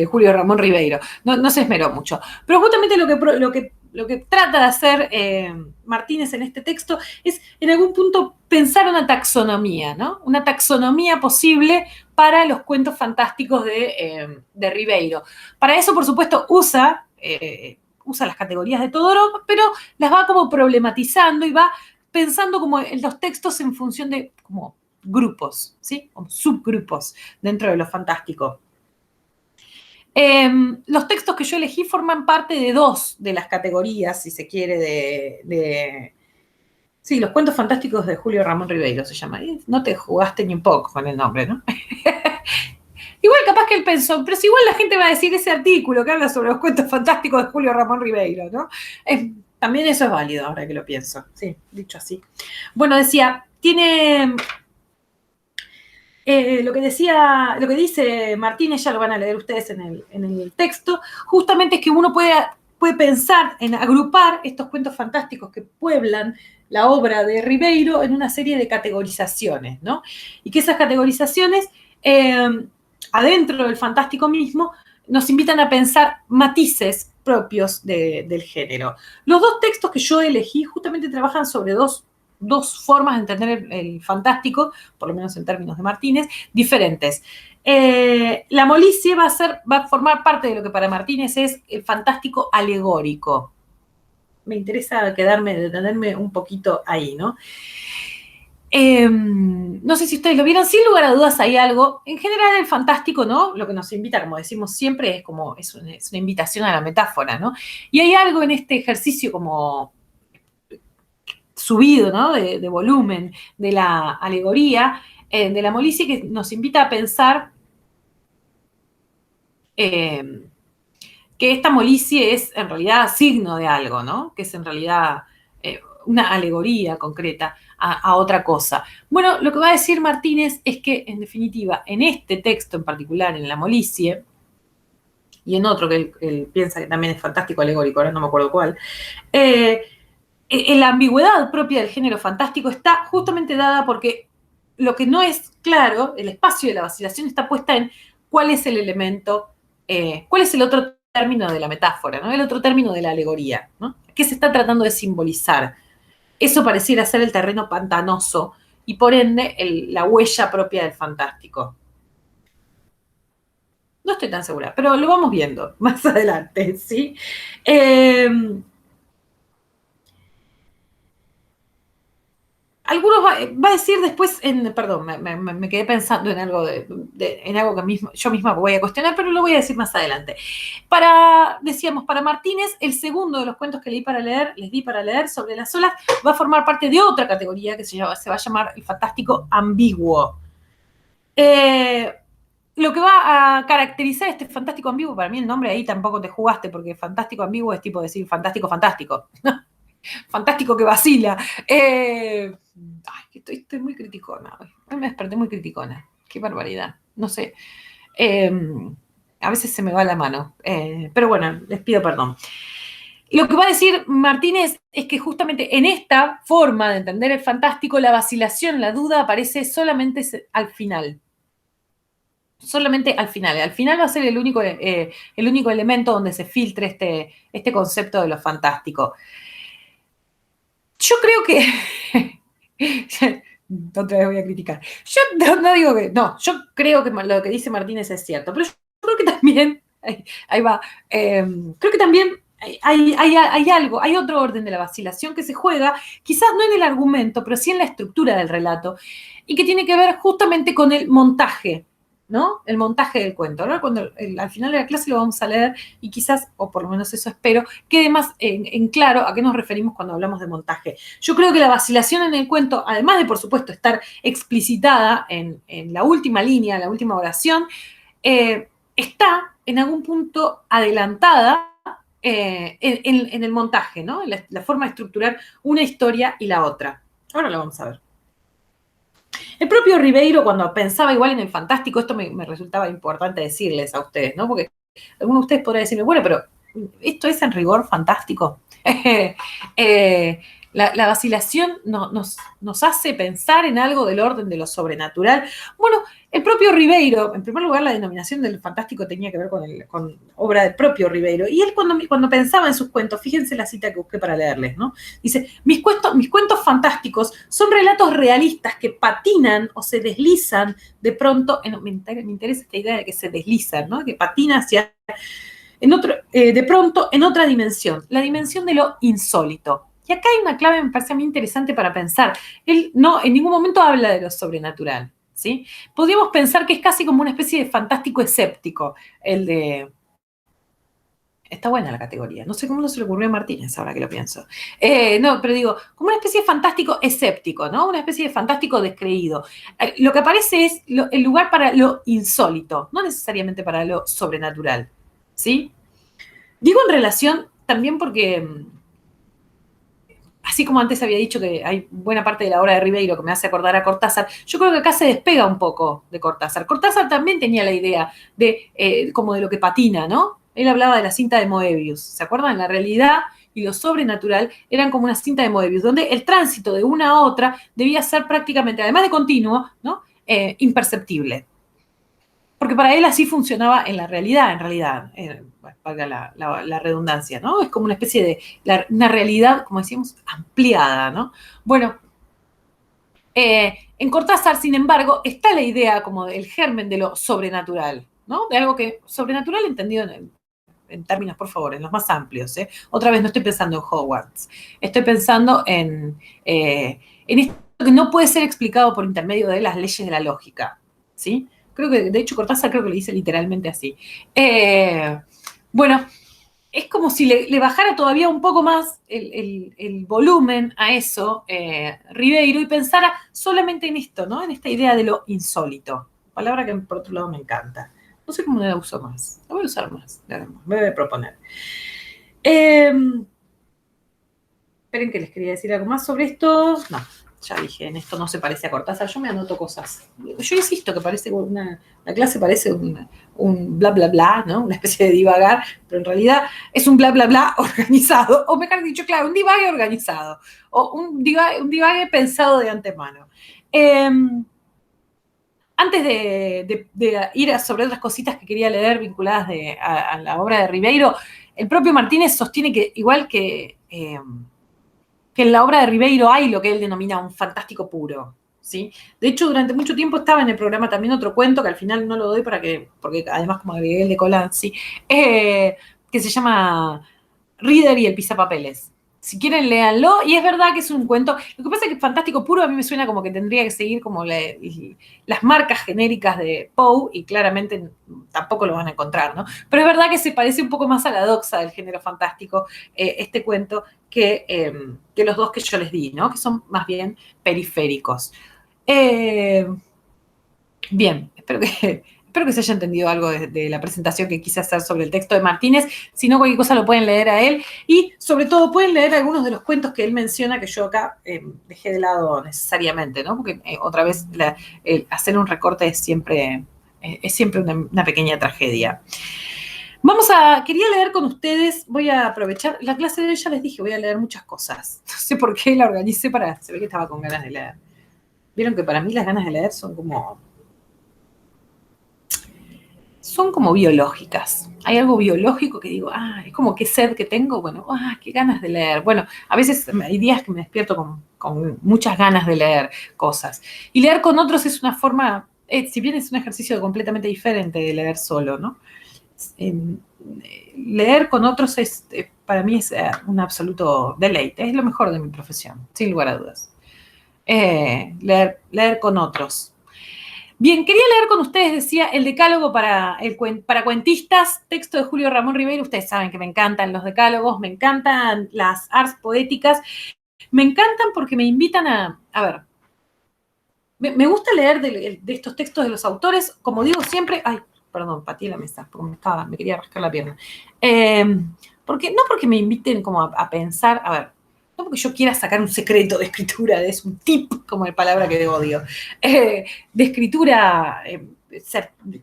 Julio Ramón Ribeiro. No se esmeró mucho. Pero justamente lo que trata de hacer Martínez en este texto es, en algún punto, pensar una taxonomía, ¿no? Una taxonomía posible para los cuentos fantásticos de Ribeiro. Para eso, por supuesto, usa las categorías de Todorov, pero las va como problematizando y va pensando como en los textos en función de como grupos, ¿sí? Como subgrupos dentro de lo fantástico. Los textos que yo elegí forman parte de dos de las categorías, si se quiere, sí, los cuentos fantásticos de Julio Ramón Ribeiro se llama. No te jugaste ni un poco con el nombre, ¿no? Igual capaz que él pensó, pero si igual la gente va a decir ese artículo que habla sobre los cuentos fantásticos de Julio Ramón Ribeiro, ¿no? También eso es válido, ahora que lo pienso. Sí, dicho así. Bueno, decía, tiene... lo que dice Martínez, ya lo van a leer ustedes en el texto, justamente es que uno puede pensar en agrupar estos cuentos fantásticos que pueblan la obra de Ribeiro en una serie de categorizaciones, ¿no? Y que esas categorizaciones, adentro del fantástico mismo, nos invitan a pensar matices propios del género. Los dos textos que yo elegí justamente trabajan sobre dos formas de entender el fantástico, por lo menos en términos de Martínez, diferentes. La molicie va a formar parte de lo que para Martínez es el fantástico alegórico. Me interesa detenerme un poquito ahí, ¿no? No sé si ustedes lo vieron, sin lugar a dudas hay algo. En general el fantástico, ¿no? Lo que nos invita, como decimos siempre, es una invitación a la metáfora, ¿no? Y hay algo en este ejercicio como subido, ¿no? De volumen de la alegoría, de la molicie, que nos invita a pensar que esta molicie es en realidad signo de algo, ¿no? Que es en realidad una alegoría concreta a otra cosa. Bueno, lo que va a decir Martínez es que, en definitiva, en este texto en particular, en la molicie, y en otro que él piensa que también es fantástico alegórico, ahora no me acuerdo cuál, la ambigüedad propia del género fantástico está justamente dada porque lo que no es claro, el espacio de la vacilación está puesta en cuál es el elemento, cuál es el otro término de la metáfora, ¿no? El otro término de la alegoría, ¿no? ¿Qué se está tratando de simbolizar? Eso pareciera ser el terreno pantanoso y por ende la huella propia del fantástico. No estoy tan segura, pero lo vamos viendo más adelante, ¿sí? algunos va a decir después, perdón, me quedé pensando en algo, en algo que yo misma voy a cuestionar, pero lo voy a decir más adelante. Decíamos, para Martínez, el segundo de los cuentos que les di para leer sobre las olas, va a formar parte de otra categoría que se va a llamar el fantástico ambiguo. Lo que va a caracterizar este fantástico ambiguo, para mí el nombre ahí tampoco te jugaste, porque fantástico ambiguo es tipo decir fantástico, fantástico. Fantástico que vacila. Estoy muy criticona hoy. Hoy me desperté muy criticona. Qué barbaridad. No sé. A veces se me va la mano. Pero bueno, les pido perdón. Lo que va a decir Martínez es que justamente en esta forma de entender el fantástico, la vacilación, la duda aparece solamente al final. Solamente al final. Al final va a ser el único elemento donde se filtre este concepto de lo fantástico. Yo creo que. Otra vez voy a criticar. Yo no digo que. No, yo creo que lo que dice Martínez es cierto, pero yo creo que también. Ahí va. Creo que también hay algo, hay otro orden de la vacilación que se juega, quizás no en el argumento, pero sí en la estructura del relato, y que tiene que ver justamente con el montaje. ¿No? El montaje del cuento. Ahora, al final de la clase lo vamos a leer y quizás, o por lo menos eso espero, quede más en claro a qué nos referimos cuando hablamos de montaje. Yo creo que la vacilación en el cuento, además de, por supuesto, estar explicitada en la última línea, la última oración, está en algún punto adelantada en el montaje, ¿no? En la forma de estructurar una historia y la otra. Ahora lo vamos a ver. El propio Ribeiro, cuando pensaba igual en el fantástico, esto me resultaba importante decirles a ustedes, ¿no? Porque algunos de ustedes podrán decirme, bueno, pero ¿esto es en rigor fantástico? La vacilación nos hace pensar en algo del orden de lo sobrenatural. Bueno, el propio Ribeiro, en primer lugar, la denominación del fantástico tenía que ver con obra del propio Ribeiro. Y él cuando pensaba en sus cuentos, fíjense la cita que busqué para leerles, ¿no? Dice, mis cuentos fantásticos son relatos realistas que patinan o se deslizan de pronto, me interesa esta idea de que se deslizan, ¿no? Que patina hacia de pronto en otra dimensión, la dimensión de lo insólito. Y acá hay una clave, me parece a mí interesante para pensar. Él no, en ningún momento habla de lo sobrenatural, ¿sí? Podríamos pensar que es casi como una especie de fantástico escéptico, el de... Está buena la categoría. No sé cómo no se le ocurrió a Martínez, ahora que lo pienso. No, pero digo, como una especie de fantástico escéptico, ¿no? Una especie de fantástico descreído. Lo que aparece es el lugar para lo insólito, no necesariamente para lo sobrenatural, ¿sí? Digo en relación también porque, así como antes había dicho que hay buena parte de la obra de Ribeiro que me hace acordar a Cortázar, yo creo que acá se despega un poco de Cortázar. Cortázar también tenía la idea de como de lo que patina, ¿no? Él hablaba de la cinta de Moebius, ¿se acuerdan? La realidad y lo sobrenatural eran como una cinta de Moebius, donde el tránsito de una a otra debía ser prácticamente, además de continuo, ¿no? Imperceptible. Porque para él así funcionaba en la realidad, valga la redundancia, ¿no? Es como una especie de una realidad, como decíamos, ampliada, ¿no? Bueno, en Cortázar, sin embargo, está la idea como del germen de lo sobrenatural, ¿no? De algo que sobrenatural entendido en términos, por favor, en los más amplios, ¿eh? Otra vez no estoy pensando en Hogwarts, estoy pensando en esto que no puede ser explicado por intermedio de las leyes de la lógica, ¿sí? Creo que, de hecho, Cortázar creo que lo dice literalmente así. Bueno, es como si le bajara todavía un poco más el volumen a eso, Ribeiro, y pensara solamente en esto, ¿no? En esta idea de lo insólito. Palabra que por otro lado me encanta. No sé cómo la uso más. La voy a usar más. Me voy a proponer. Esperen que les quería decir algo más sobre esto. No, ya dije, en esto no se parece a Cortázar. Yo me anoto cosas. Yo insisto que parece la clase parece un bla, bla, bla, ¿no? Una especie de divagar, pero en realidad es un bla, bla, bla organizado. O mejor dicho, claro, un divague organizado. O un divague pensado de antemano. Antes de ir sobre otras cositas que quería leer vinculadas a la obra de Ribeiro, el propio Martínez sostiene que, igual que en la obra de Ribeiro hay lo que él denomina un fantástico puro, ¿sí? De hecho, durante mucho tiempo estaba en el programa también otro cuento, que al final no lo doy porque además como agregué el de Colanzi, que se llama Reader y el pisapapeles, Si quieren, léanlo. Y es verdad que es un cuento. Lo que pasa es que Fantástico Puro a mí me suena como que tendría que seguir como las marcas genéricas de Poe, y claramente tampoco lo van a encontrar, ¿no? Pero es verdad que se parece un poco más a la doxa del género fantástico, este cuento, que los dos que yo les di, ¿no? Que son más bien periféricos. Bien, espero que se haya entendido algo de la presentación que quise hacer sobre el texto de Martínez. Si no, cualquier cosa lo pueden leer a él. Y sobre todo pueden leer algunos de los cuentos que él menciona, que yo acá dejé de lado necesariamente, ¿no? Porque otra vez hacer un recorte es siempre una pequeña tragedia. Quería leer con ustedes, voy a aprovechar, la clase de hoy ya les dije, voy a leer muchas cosas. No sé por qué la organicé se ve que estaba con ganas de leer. Vieron que para mí las ganas de leer son como biológicas. Hay algo biológico que digo, es como qué sed que tengo, bueno, qué ganas de leer. Bueno, a veces hay días que me despierto con muchas ganas de leer cosas. Y leer con otros es una forma, si bien es un ejercicio completamente diferente de leer solo, ¿no? Leer con otros para mí es un absoluto deleite, es lo mejor de mi profesión, sin lugar a dudas. Leer con otros. Bien, quería leer con ustedes, decía, el decálogo para cuentistas, texto de Julio Ramón Ribeiro. Ustedes saben que me encantan los decálogos, me encantan las arts poéticas, me encantan porque me invitan a ver, me gusta leer de estos textos de los autores, como digo siempre, perdón, pateé la mesa, porque me quería rascar la pierna. No porque me inviten como a pensar, a ver, no porque yo quiera sacar un secreto de escritura, es un tip, como la palabra que odio, de escritura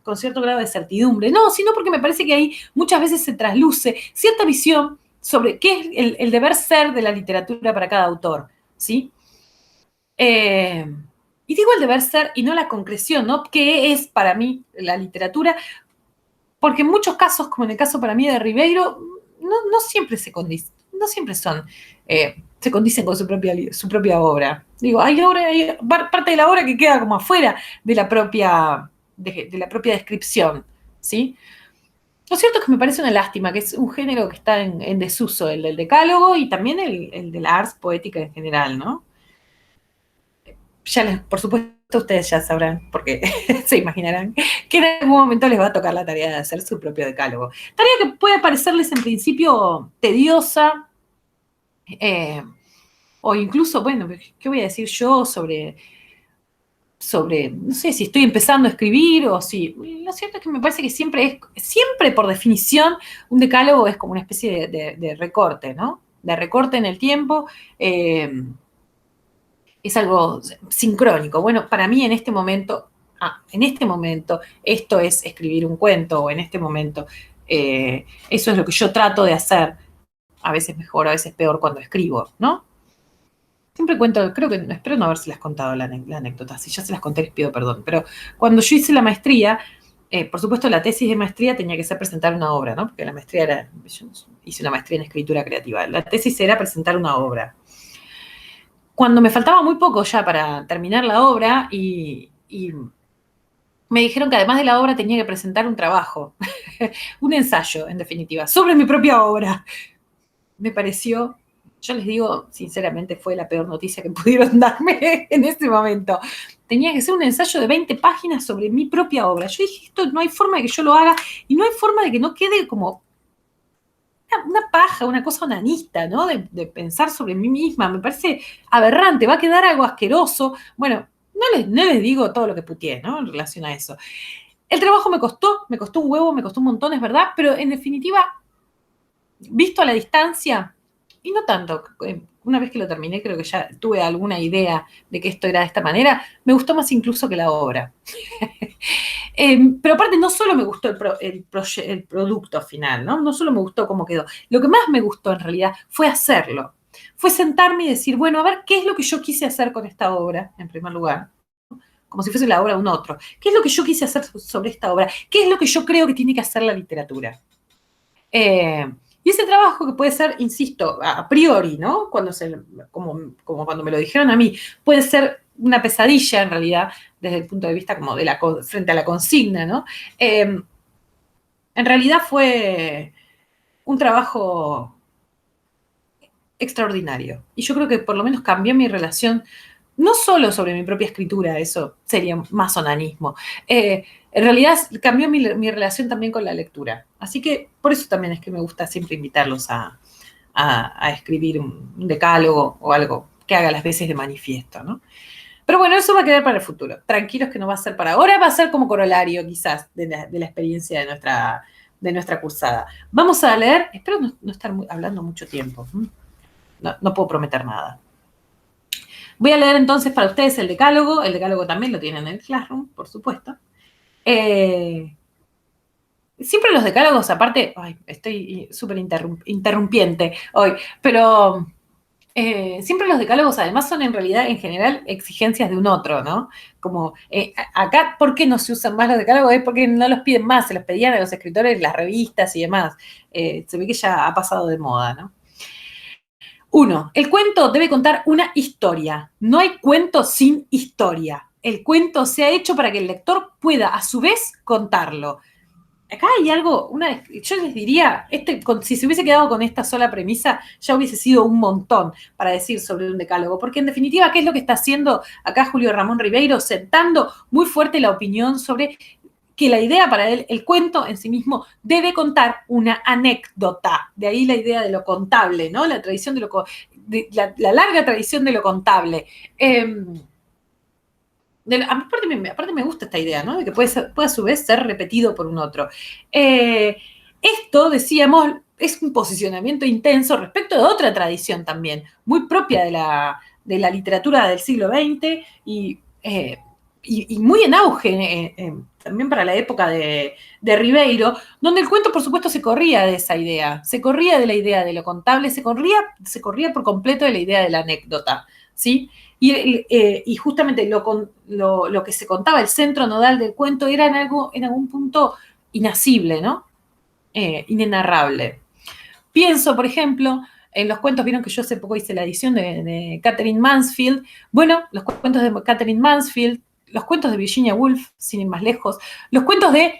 con cierto grado de certidumbre, no, sino porque me parece que ahí muchas veces se trasluce cierta visión sobre qué es el deber ser de la literatura para cada autor, ¿sí? Y digo el deber ser y no la concreción, ¿no? ¿Qué es para mí la literatura? Porque en muchos casos, como en el caso para mí de Ribeiro, no siempre se condicen, no siempre se condicen con su propia obra. Digo, hay parte de la obra que queda como afuera de la propia descripción, ¿sí? Lo cierto es que me parece una lástima, que es un género que está en desuso, el del decálogo y también el de la ars poética en general, ¿no? Por supuesto, ustedes ya sabrán, porque se imaginarán, que en algún momento les va a tocar la tarea de hacer su propio decálogo. Tarea que puede parecerles en principio tediosa, o incluso, bueno, ¿qué voy a decir yo sobre, no sé, si estoy empezando a escribir o si... Lo cierto es que me parece que siempre por definición, un decálogo es como una especie de recorte, ¿no? De recorte en el tiempo, es algo sincrónico. Bueno, para mí en este momento, esto es escribir un cuento, o en este momento, eso es lo que yo trato de hacer, a veces mejor, a veces peor cuando escribo, ¿no? Siempre cuento, espero no haberse las contado la anécdota, si ya se las conté les pido perdón, pero cuando yo hice la maestría, por supuesto la tesis de maestría tenía que ser presentar una obra, ¿no? Porque yo hice una maestría en escritura creativa, la tesis era presentar una obra. Cuando me faltaba muy poco ya para terminar la obra y me dijeron que además de la obra tenía que presentar un trabajo, un ensayo, en definitiva, sobre mi propia obra. Me pareció, yo les digo, sinceramente, fue la peor noticia que pudieron darme en ese momento. Tenía que ser un ensayo de 20 páginas sobre mi propia obra. Yo dije, esto no hay forma de que yo lo haga y no hay forma de que no quede como una paja, una cosa onanista, ¿no? De pensar sobre mí misma. Me parece aberrante, va a quedar algo asqueroso. Bueno, no les digo todo lo que puteé, ¿no? En relación a eso. El trabajo me costó un huevo, me costó un montón, es verdad, pero en definitiva, visto a la distancia, y no tanto, una vez que lo terminé, creo que ya tuve alguna idea de que esto era de esta manera, me gustó más incluso que la obra. Pero aparte no solo me gustó el producto final, ¿no? No solo me gustó cómo quedó. Lo que más me gustó en realidad fue hacerlo. Fue sentarme y decir, bueno, a ver, ¿qué es lo que yo quise hacer con esta obra, en primer lugar? Como si fuese la obra de un otro. ¿Qué es lo que yo quise hacer sobre esta obra? ¿Qué es lo que yo creo que tiene que hacer la literatura? Y ese trabajo que puede ser, insisto, a priori, ¿no? Como cuando me lo dijeron a mí, puede ser una pesadilla en realidad, desde el punto de vista como frente a la consigna, ¿no? En realidad fue un trabajo extraordinario. Y yo creo que por lo menos cambió mi relación, no solo sobre mi propia escritura, eso sería más onanismo. En realidad cambió mi relación también con la lectura. Así que por eso también es que me gusta siempre invitarlos a escribir un decálogo o algo que haga las veces de manifiesto, ¿no? Pero bueno, eso va a quedar para el futuro. Tranquilos que no va a ser para ahora, va a ser como corolario quizás de la experiencia de nuestra cursada. Vamos a leer, espero no estar hablando mucho tiempo, no puedo prometer nada. Voy a leer entonces para ustedes el decálogo también lo tienen en el Classroom, por supuesto. Siempre los decálogos, aparte, ay, estoy súper interrumpiente hoy, pero siempre los decálogos además son en realidad, en general, exigencias de un otro, ¿no? Como acá, ¿por qué no se usan más los decálogos? Es porque no los piden más, se los pedían a los escritores, las revistas y demás. Se ve que ya ha pasado de moda, ¿no? 1. El cuento debe contar una historia. No hay cuento sin historia. El cuento se ha hecho para que el lector pueda, a su vez, contarlo. Acá hay algo, yo les diría, si se hubiese quedado con esta sola premisa, ya hubiese sido un montón para decir sobre un decálogo, porque en definitiva, ¿qué es lo que está haciendo acá Julio Ramón Ribeiro? Sentando muy fuerte la opinión sobre que la idea para él, el cuento en sí mismo, debe contar una anécdota. De ahí la idea de lo contable, ¿no? La tradición la larga tradición de lo contable. Aparte me gusta esta idea, ¿no? De que puede a su vez ser repetido por un otro. Esto, decíamos, es un posicionamiento intenso respecto de otra tradición también, muy propia de la literatura del siglo XX y muy en auge también para la época de Ribeiro, donde el cuento, por supuesto, se corría de esa idea, se corría de la idea de lo contable, se corría por completo de la idea de la anécdota, ¿sí? Y justamente lo que se contaba, el centro nodal del cuento, era en algún punto inasible, ¿no? Inenarrable. Pienso, por ejemplo, en los cuentos, vieron que yo hace poco hice la edición de Katherine Mansfield. Bueno, los cuentos de Katherine Mansfield, los cuentos de Virginia Woolf, sin ir más lejos, los cuentos de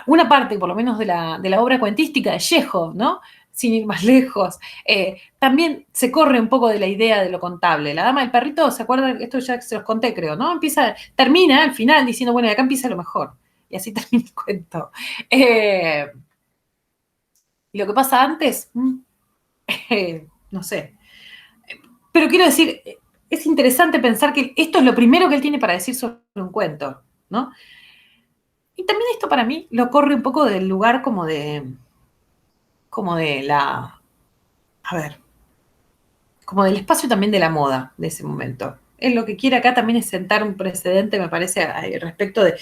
una parte, por lo menos, de la obra cuentística de Chekhov, ¿no? Sin ir más lejos. También se corre un poco de la idea de lo contable. La dama del perrito, ¿se acuerdan? Esto ya se los conté, creo, ¿no? Termina al final diciendo, bueno, y acá empieza lo mejor. Y así termina el cuento. Y lo que pasa antes, no sé. Pero quiero decir, es interesante pensar que esto es lo primero que él tiene para decir sobre un cuento, ¿no? Y también esto para mí lo corre un poco del lugar como de a ver, como del espacio también de la moda de ese momento. Él lo que quiere acá también es sentar un precedente, me parece, respecto de,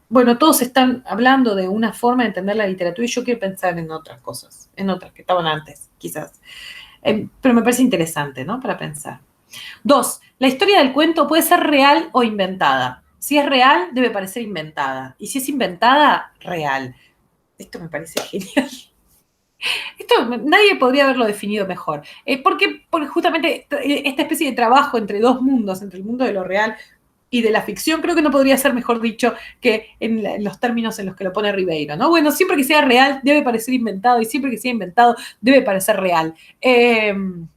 bueno, todos están hablando de una forma de entender la literatura y yo quiero pensar en otras cosas, en otras que estaban antes, quizás. Pero me parece interesante, ¿no? Para pensar. 2. La historia del cuento puede ser real o inventada. Si es real, debe parecer inventada. Y si es inventada, real. Esto me parece genial. Esto nadie podría haberlo definido mejor. Porque justamente esta especie de trabajo entre dos mundos, entre el mundo de lo real y de la ficción, creo que no podría ser mejor dicho que en los términos en los que lo pone Ribeiro, ¿no? Bueno, siempre que sea real debe parecer inventado y siempre que sea inventado debe parecer real. En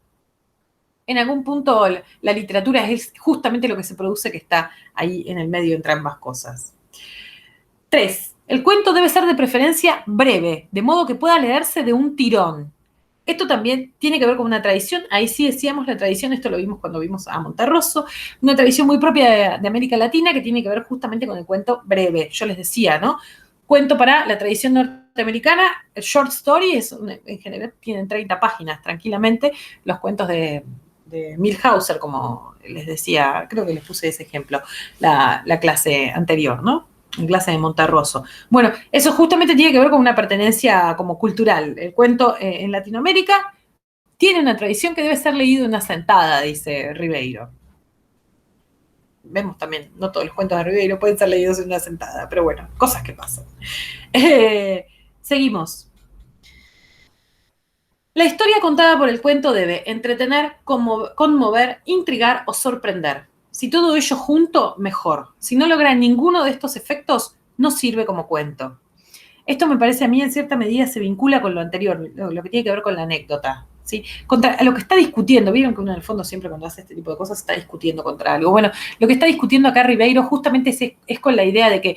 algún punto la literatura es justamente lo que se produce que está ahí en el medio entre ambas cosas. 3. El cuento debe ser de preferencia breve, de modo que pueda leerse de un tirón. Esto también tiene que ver con una tradición, ahí sí decíamos la tradición, esto lo vimos cuando vimos a Monterroso, una tradición muy propia de América Latina que tiene que ver justamente con el cuento breve. Yo les decía, ¿no? Cuento para la tradición norteamericana, el short story en general tienen 30 páginas tranquilamente, los cuentos de Milhauser, como les decía, creo que les puse ese ejemplo la clase anterior, ¿no? En clase de Monterroso. Bueno, eso justamente tiene que ver con una pertenencia como cultural. El cuento en Latinoamérica tiene una tradición que debe ser leído en una sentada, dice Ribeiro. Vemos también, no todos los cuentos de Ribeiro pueden ser leídos en una sentada, pero bueno, cosas que pasan. Seguimos. La historia contada por el cuento debe entretener, conmover, intrigar o sorprender. Si todo ello junto, mejor. Si no logra ninguno de estos efectos, no sirve como cuento. Esto me parece a mí en cierta medida se vincula con lo anterior, lo que tiene que ver con la anécdota. ¿sí? Contra lo que está discutiendo. Vieron que uno en el fondo siempre cuando hace este tipo de cosas está discutiendo contra algo. Bueno, lo que está discutiendo acá Ribeiro justamente es con la idea de que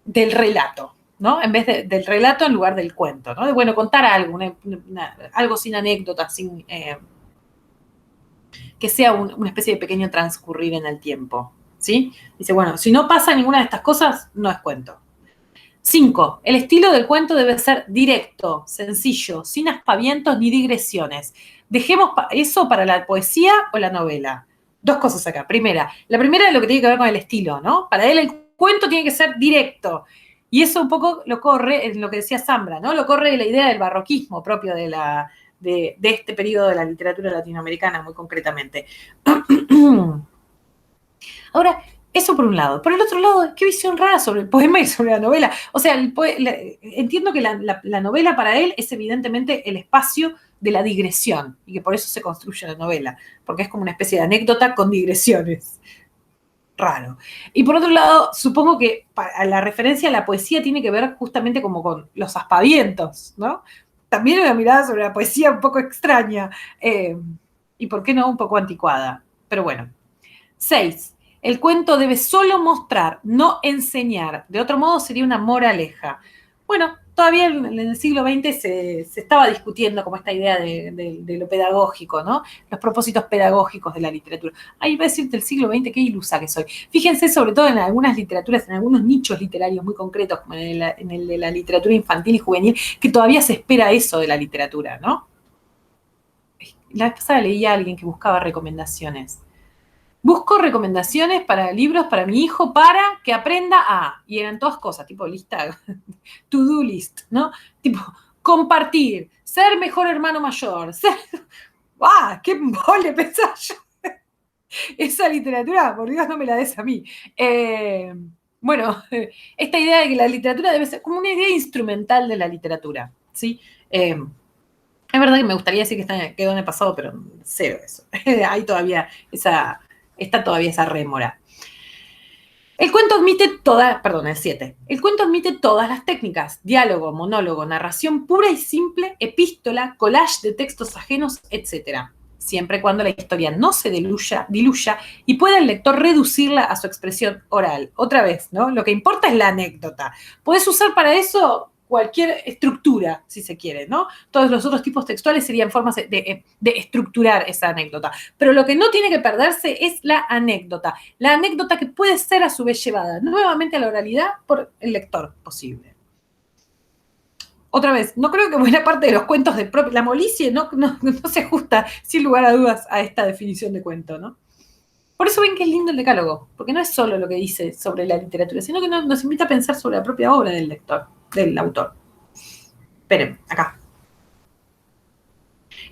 del relato, ¿no? En vez del relato en lugar del cuento, ¿no? De, bueno, contar algo, algo sin anécdotas, sin que sea una especie de pequeño transcurrir en el tiempo, ¿sí? Dice, bueno, si no pasa ninguna de estas cosas, no es cuento. 5. El estilo del cuento debe ser directo, sencillo, sin aspavientos ni digresiones. Dejemos eso para la poesía o la novela. Dos cosas acá. La primera es lo que tiene que ver con el estilo, ¿no? Para él el cuento tiene que ser directo. Y eso un poco lo corre en lo que decía Zambra, ¿no? Lo corre de la idea del barroquismo propio de este periodo de la literatura latinoamericana, muy concretamente. Ahora, eso por un lado. Por el otro lado, qué visión rara sobre el poema y sobre la novela. O sea, entiendo que la novela para él es evidentemente el espacio de la digresión y que por eso se construye la novela, porque es como una especie de anécdota con digresiones. Raro. Y por otro lado, supongo que la referencia a la poesía tiene que ver justamente como con los aspavientos, ¿no? También una mirada sobre la poesía un poco extraña y, ¿por qué no?, un poco anticuada. Pero bueno. 6. El cuento debe solo mostrar, no enseñar. De otro modo sería una moraleja. Bueno, todavía en el siglo XX se estaba discutiendo como esta idea de lo pedagógico, ¿no? Los propósitos pedagógicos de la literatura. Ahí va a decir del siglo XX, qué ilusa que soy. Fíjense sobre todo en algunas literaturas, en algunos nichos literarios muy concretos, como en el de la literatura infantil y juvenil, que todavía se espera eso de la literatura, ¿no? La vez pasada leí a alguien que buscaba recomendaciones. Busco recomendaciones para libros para mi hijo para que aprenda a, y eran todas cosas, tipo lista, to-do list, ¿no? Tipo, compartir, ser mejor hermano mayor, ser... ¡Ah! ¡Qué mole pensaba yo! Esa literatura, por Dios, no me la des a mí. Bueno, esta idea de que la literatura debe ser como una idea instrumental de la literatura, ¿sí? Es verdad que me gustaría decir que quedó en el pasado, pero cero eso. Hay todavía está todavía esa rémora. El cuento admite el 7. El cuento admite todas las técnicas: diálogo, monólogo, narración pura y simple, epístola, collage de textos ajenos, etc. Siempre cuando la historia no se diluya y pueda el lector reducirla a su expresión oral. Otra vez, ¿no? Lo que importa es la anécdota. Podés usar para eso cualquier estructura, si se quiere, ¿no? Todos los otros tipos textuales serían formas de estructurar esa anécdota. Pero lo que no tiene que perderse es la anécdota que puede ser a su vez llevada nuevamente a la oralidad por el lector posible. Otra vez, no creo que buena parte de los cuentos de la molicie no se ajusta, sin lugar a dudas, a esta definición de cuento, ¿no? Por eso ven que es lindo el decálogo, porque no es solo lo que dice sobre la literatura, sino que nos invita a pensar sobre la propia obra del lector, del autor. Esperen, acá.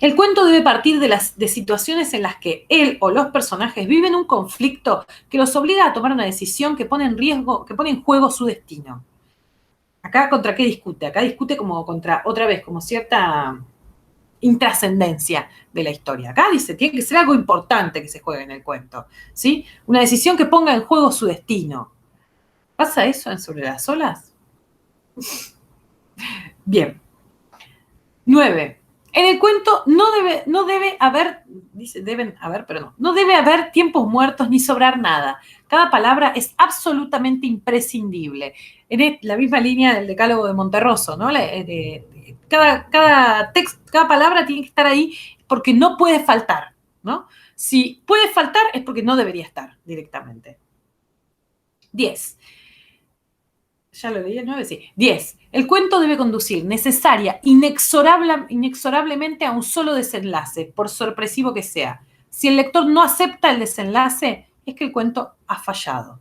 El cuento debe partir de situaciones en las que él o los personajes viven un conflicto que los obliga a tomar una decisión que pone en juego su destino. Acá, ¿contra qué discute? Acá discute como contra, otra vez, como cierta intrascendencia de la historia. Acá dice, tiene que ser algo importante que se juegue en el cuento, ¿sí? Una decisión que ponga en juego su destino. ¿Pasa eso en Sobre las olas? Bien. 9. En el cuento no debe haber, dice, deben haber, pero no debe haber tiempos muertos ni sobrar nada. Cada palabra es absolutamente imprescindible. En la misma línea del decálogo de Monterroso, ¿no? Cada palabra tiene que estar ahí porque no puede faltar, ¿no? Si puede faltar es porque no debería estar directamente. 10. Ya lo leí el 9, sí. 10. El cuento debe conducir necesaria, inexorablemente a un solo desenlace, por sorpresivo que sea. Si el lector no acepta el desenlace, es que el cuento ha fallado.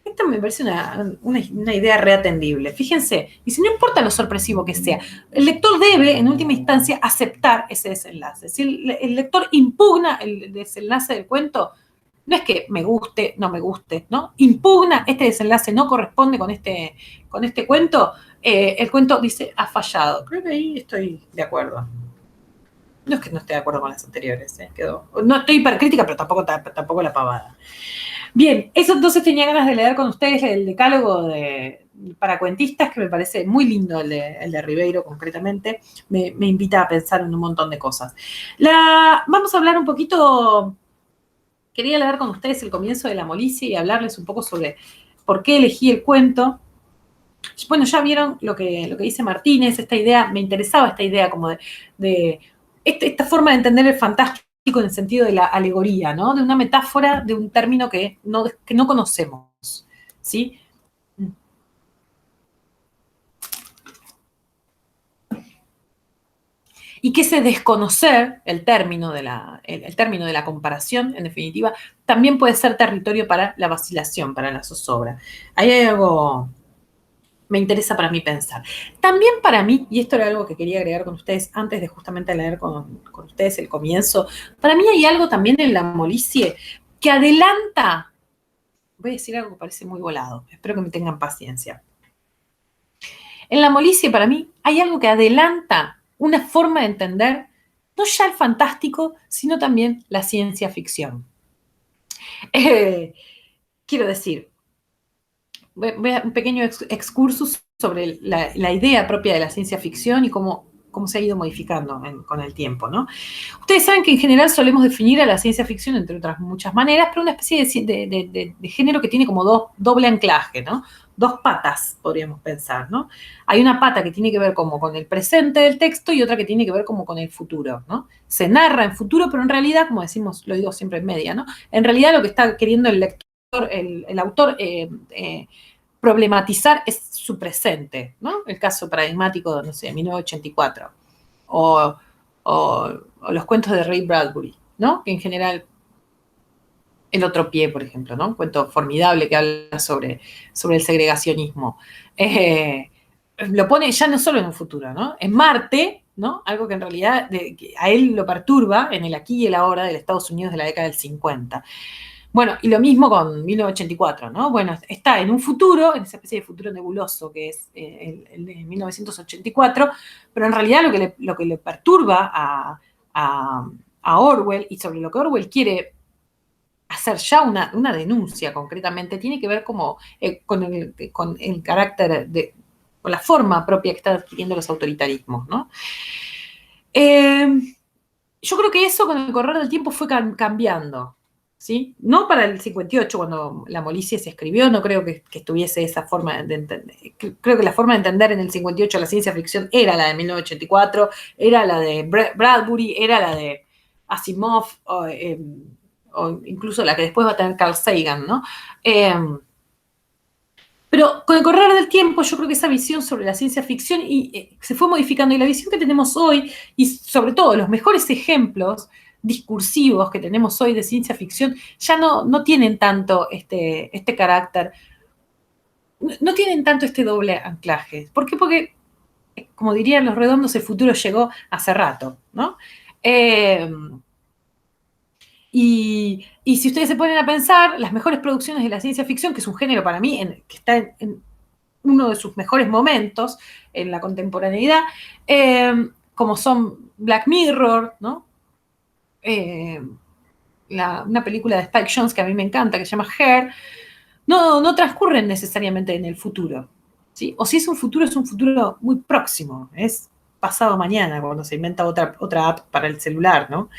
Esta me parece una idea reatendible. Fíjense, y si no importa lo sorpresivo que sea, el lector debe, en última instancia, aceptar ese desenlace. Si el lector impugna el desenlace del cuento, no es que me guste, no me guste, ¿no? Impugna, este desenlace no corresponde con este cuento, el cuento dice ha fallado. Creo que ahí estoy de acuerdo. No es que no esté de acuerdo con las anteriores, no estoy hipercrítica, pero tampoco la pavada. Bien, eso entonces tenía ganas de leer con ustedes el decálogo para cuentistas, que me parece muy lindo el de Ribeiro concretamente, me invita a pensar en un montón de cosas. Vamos a hablar un poquito, quería leer con ustedes el comienzo de La Molicie y hablarles un poco sobre por qué elegí el cuento. Bueno, ya vieron lo que dice Martínez, esta idea, me interesaba esta idea como de esta forma de entender el fantástico en el sentido de la alegoría, ¿no? De una metáfora, de un término que no conocemos, ¿sí? Y que ese desconocer el término de la comparación, en definitiva, también puede ser territorio para la vacilación, para la zozobra. Ahí hay algo me interesa para mí pensar. También para mí, y esto era algo que quería agregar con ustedes antes de justamente leer con ustedes el comienzo, para mí hay algo también en La Molicie que adelanta, voy a decir algo que parece muy volado, espero que me tengan paciencia. En La Molicie para mí hay algo que adelanta una forma de entender no ya el fantástico, sino también la ciencia ficción. Quiero decir, voy a un pequeño excursus sobre la idea propia de la ciencia ficción y cómo se ha ido modificando con el tiempo, ¿no? Ustedes saben que en general solemos definir a la ciencia ficción, entre otras muchas maneras, pero una especie de género que tiene como doble anclaje, ¿no? Dos patas, podríamos pensar, ¿no? Hay una pata que tiene que ver como con el presente del texto y otra que tiene que ver como con el futuro, ¿no? Se narra en futuro, pero en realidad, como decimos, lo digo siempre en media, ¿no? En realidad lo que está queriendo el lector, el autor problematizar es su presente, ¿no? El caso paradigmático, no sé, 1984, o, o los cuentos de Ray Bradbury, ¿no? Que en general, El otro pie, por ejemplo, ¿no? Un cuento formidable que habla sobre el segregacionismo. Lo pone ya no solo en un futuro, ¿no? En Marte, ¿no? Algo que en realidad que a él lo perturba en el aquí y el ahora del Estados Unidos de la década del 50. Bueno, y lo mismo con 1984, ¿no? Bueno, está en un futuro, en esa especie de futuro nebuloso que es el de 1984, pero en realidad lo que le perturba a Orwell y sobre lo que Orwell quiere hacer ya una denuncia concretamente, tiene que ver como con el carácter con la forma propia que están adquiriendo los autoritarismos, ¿no? Yo creo que eso con el correr del tiempo fue cambiando, ¿sí? No para el 58, cuando La Molicie se escribió, no creo que estuviese esa forma de entender. Creo que la forma de entender en el 58 la ciencia ficción era la de 1984, era la de Bradbury, era la de Asimov, o incluso la que después va a tener Carl Sagan, ¿no? Pero con el correr del tiempo, yo creo que esa visión sobre la ciencia ficción se fue modificando y la visión que tenemos hoy, y sobre todo los mejores ejemplos discursivos que tenemos hoy de ciencia ficción, ya no tienen tanto este carácter, no tienen tanto este doble anclaje. ¿Por qué? Porque, como dirían los redondos, el futuro llegó hace rato, ¿no? Y si ustedes se ponen a pensar, las mejores producciones de la ciencia ficción, que es un género para mí que está en uno de sus mejores momentos en la contemporaneidad, como son Black Mirror, ¿no? Una película de Spike Jonze que a mí me encanta, que se llama Her, no transcurren necesariamente en el futuro, ¿sí? O si es un futuro muy próximo, es pasado mañana, cuando se inventa otra app para el celular, ¿no?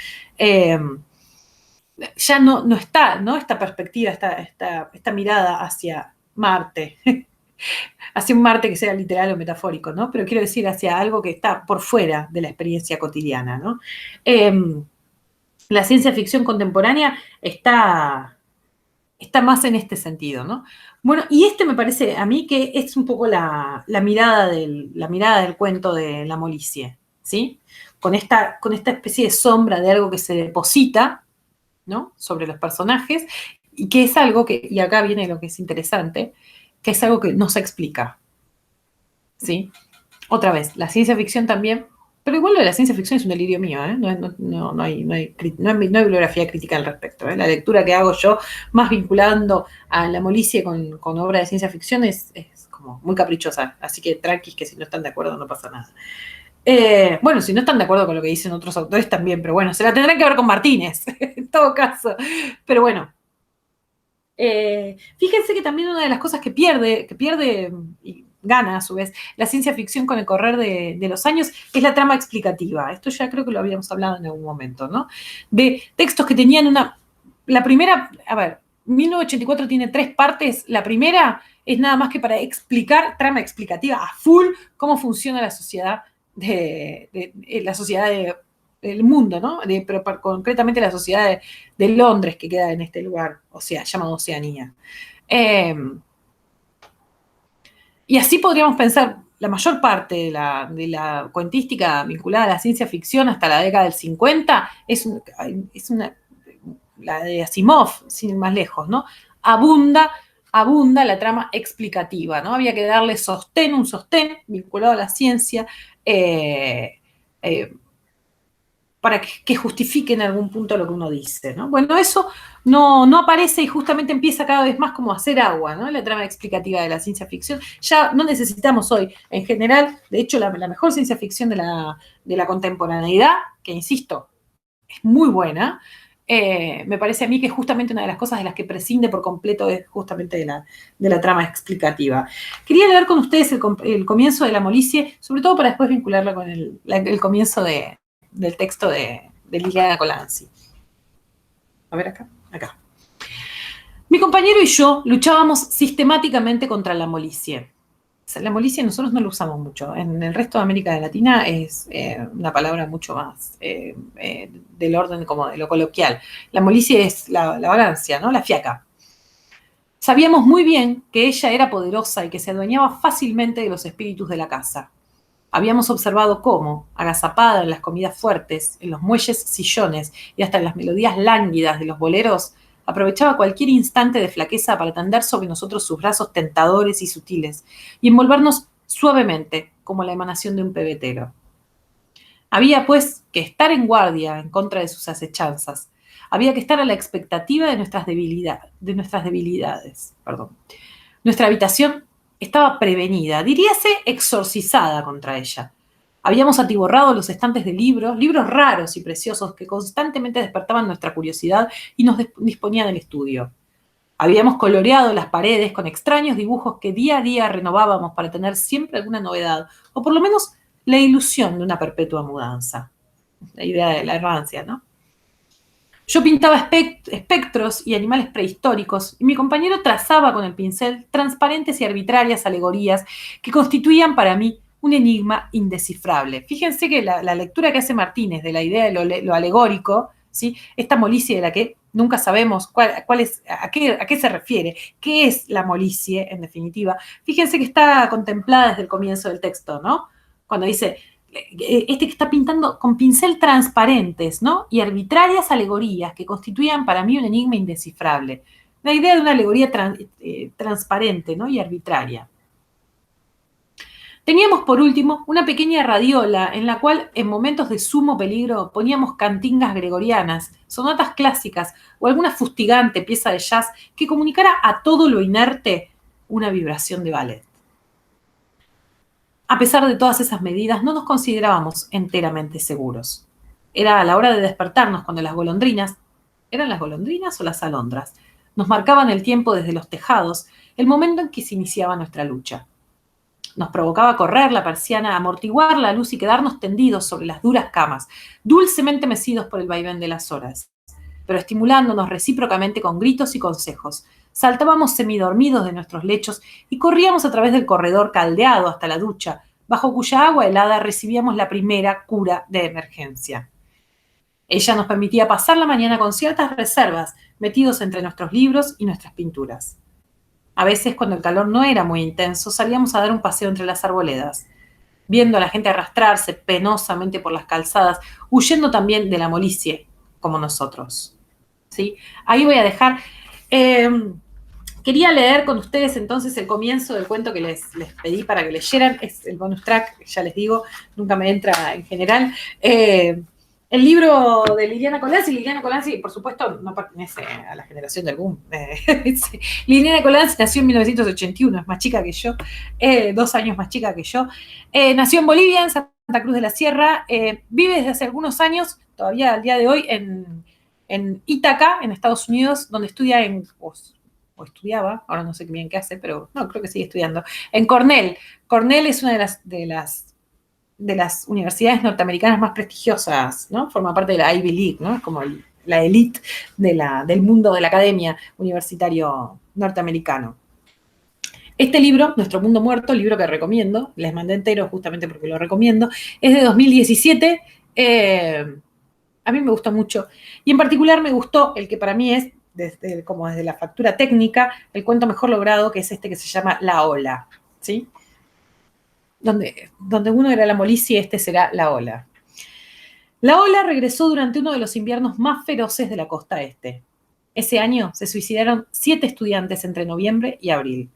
Ya no está, ¿no? Esta perspectiva, esta mirada hacia Marte, hacia un Marte que sea literal o metafórico, ¿no? Pero quiero decir hacia algo que está por fuera de la experiencia cotidiana, ¿no? La ciencia ficción contemporánea está más en este sentido, ¿no? Bueno, y me parece a mí que es un poco la mirada del cuento de La Molicie, ¿sí? Con esta especie de sombra de algo que se deposita, ¿no? Sobre los personajes, y que es algo que, y acá viene lo que es interesante, que es algo que no se explica, ¿sí? Otra vez, la ciencia ficción también, pero igual lo de la ciencia ficción es un delirio mío, ¿eh? No hay bibliografía crítica al respecto, ¿eh? La lectura que hago yo, más vinculando a La Molicie con obra de ciencia ficción, es como muy caprichosa, así que tranquis que si no están de acuerdo no pasa nada. Bueno, si no están de acuerdo con lo que dicen otros autores también, pero bueno, se la tendrán que ver con Martínez, en todo caso. Pero bueno, fíjense que también una de las cosas que pierde y gana a su vez la ciencia ficción con el correr de los años es la trama explicativa. Esto ya creo que lo habíamos hablado en algún momento, ¿no? De textos que tenían la primera, a ver, 1984 tiene 3 partes. La primera es nada más que para explicar, trama explicativa a full, cómo funciona la sociedad la sociedad del mundo, ¿no? Pero concretamente la sociedad de Londres, que queda en este lugar, o sea, llamado Oceanía. Y así podríamos pensar, la mayor parte de la cuentística vinculada a la ciencia ficción hasta la década del 50 la de Asimov, sin ir más lejos, ¿no? Abunda la trama explicativa, ¿no? Había que darle un sostén vinculado a la ciencia, para que justifique en algún punto lo que uno dice, ¿no? Bueno, eso no aparece y justamente empieza cada vez más como a hacer agua, ¿no? La trama explicativa de la ciencia ficción. Ya no necesitamos hoy, en general, de hecho, la mejor ciencia ficción de la contemporaneidad, que insisto, es muy buena, me parece a mí que justamente una de las cosas de las que prescinde por completo es justamente de la trama explicativa. Quería leer con ustedes el comienzo de La Molicie, sobre todo para después vincularlo con el comienzo del texto de Liliana Colanzi. A ver acá. Mi compañero y yo luchábamos sistemáticamente contra la molicie. La molicie nosotros no lo usamos mucho. En el resto de América Latina es una palabra mucho más del orden como de lo coloquial. La molicie es la vagancia, ¿no? La fiaca. Sabíamos muy bien que ella era poderosa y que se adueñaba fácilmente de los espíritus de la casa. Habíamos observado cómo, agazapada en las comidas fuertes, en los muelles sillones y hasta en las melodías lánguidas de los boleros, aprovechaba cualquier instante de flaqueza para tender sobre nosotros sus brazos tentadores y sutiles y envolvernos suavemente, como la emanación de un pebetero. Había, pues, que estar en guardia en contra de sus acechanzas. Había que estar a la expectativa de nuestras debilidades. Nuestra habitación estaba prevenida, diríase exorcizada contra ella. Habíamos atiborrado los estantes de libros raros y preciosos que constantemente despertaban nuestra curiosidad y nos disponían del estudio. Habíamos coloreado las paredes con extraños dibujos que día a día renovábamos para tener siempre alguna novedad, o por lo menos la ilusión de una perpetua mudanza. La idea de la errancia, ¿no? Yo pintaba espectros y animales prehistóricos y mi compañero trazaba con el pincel transparentes y arbitrarias alegorías que constituían para mí un enigma indescifrable. Fíjense que la lectura que hace Martínez de la idea de lo alegórico, ¿sí? Esta molicie de la que nunca sabemos a qué se refiere, qué es la molicie en definitiva, fíjense que está contemplada desde el comienzo del texto, ¿no? Cuando dice, que está pintando con pincel transparentes, ¿no? Y arbitrarias alegorías que constituían para mí un enigma indescifrable. La idea de una alegoría transparente, ¿no? Y arbitraria. Teníamos, por último, una pequeña radiola en la cual, en momentos de sumo peligro, poníamos cantingas gregorianas, sonatas clásicas o alguna fustigante pieza de jazz que comunicara a todo lo inerte una vibración de ballet. A pesar de todas esas medidas, no nos considerábamos enteramente seguros. Era a la hora de despertarnos cuando las golondrinas, ¿eran las golondrinas o las alondras?, nos marcaban el tiempo desde los tejados, el momento en que se iniciaba nuestra lucha. Nos provocaba correr la persiana, amortiguar la luz y quedarnos tendidos sobre las duras camas, dulcemente mecidos por el vaivén de las horas, pero estimulándonos recíprocamente con gritos y consejos. Saltábamos semidormidos de nuestros lechos y corríamos a través del corredor caldeado hasta la ducha, bajo cuya agua helada recibíamos la primera cura de emergencia. Ella nos permitía pasar la mañana con ciertas reservas, metidos entre nuestros libros y nuestras pinturas. A veces, cuando el calor no era muy intenso, salíamos a dar un paseo entre las arboledas, viendo a la gente arrastrarse penosamente por las calzadas, huyendo también de la molicie, como nosotros. ¿Sí? Ahí voy a dejar. Quería leer con ustedes entonces el comienzo del cuento que les pedí para que leyeran. Es el bonus track, ya les digo, nunca me entra en general. El libro de Liliana Colanzi. Liliana Colanzi, por supuesto, no pertenece a la generación del boom. Liliana Colanzi nació en 1981, es más chica que yo, 2 años más chica que yo. Nació en Bolivia, en San Santa Cruz de la Sierra, vive desde hace algunos años, todavía al día de hoy, en Ítaca, en Estados Unidos, donde estudia o estudiaba, ahora no sé bien qué hace, pero no, creo que sigue estudiando, en Cornell. Cornell es una de las universidades norteamericanas más prestigiosas, ¿no? Forma parte de la Ivy League, ¿no? Es como la elite del mundo de la academia universitario norteamericano. Este libro, Nuestro Mundo Muerto, libro que recomiendo, les mandé entero justamente porque lo recomiendo, es de 2017, a mí me gustó mucho, y en particular me gustó el que para mí es, como desde la factura técnica, el cuento mejor logrado, que es este que se llama La Ola, ¿sí? Donde uno era la Molise y este será la Ola. La Ola regresó durante uno de los inviernos más feroces de la costa este. Ese año se suicidaron 7 estudiantes entre noviembre y abril.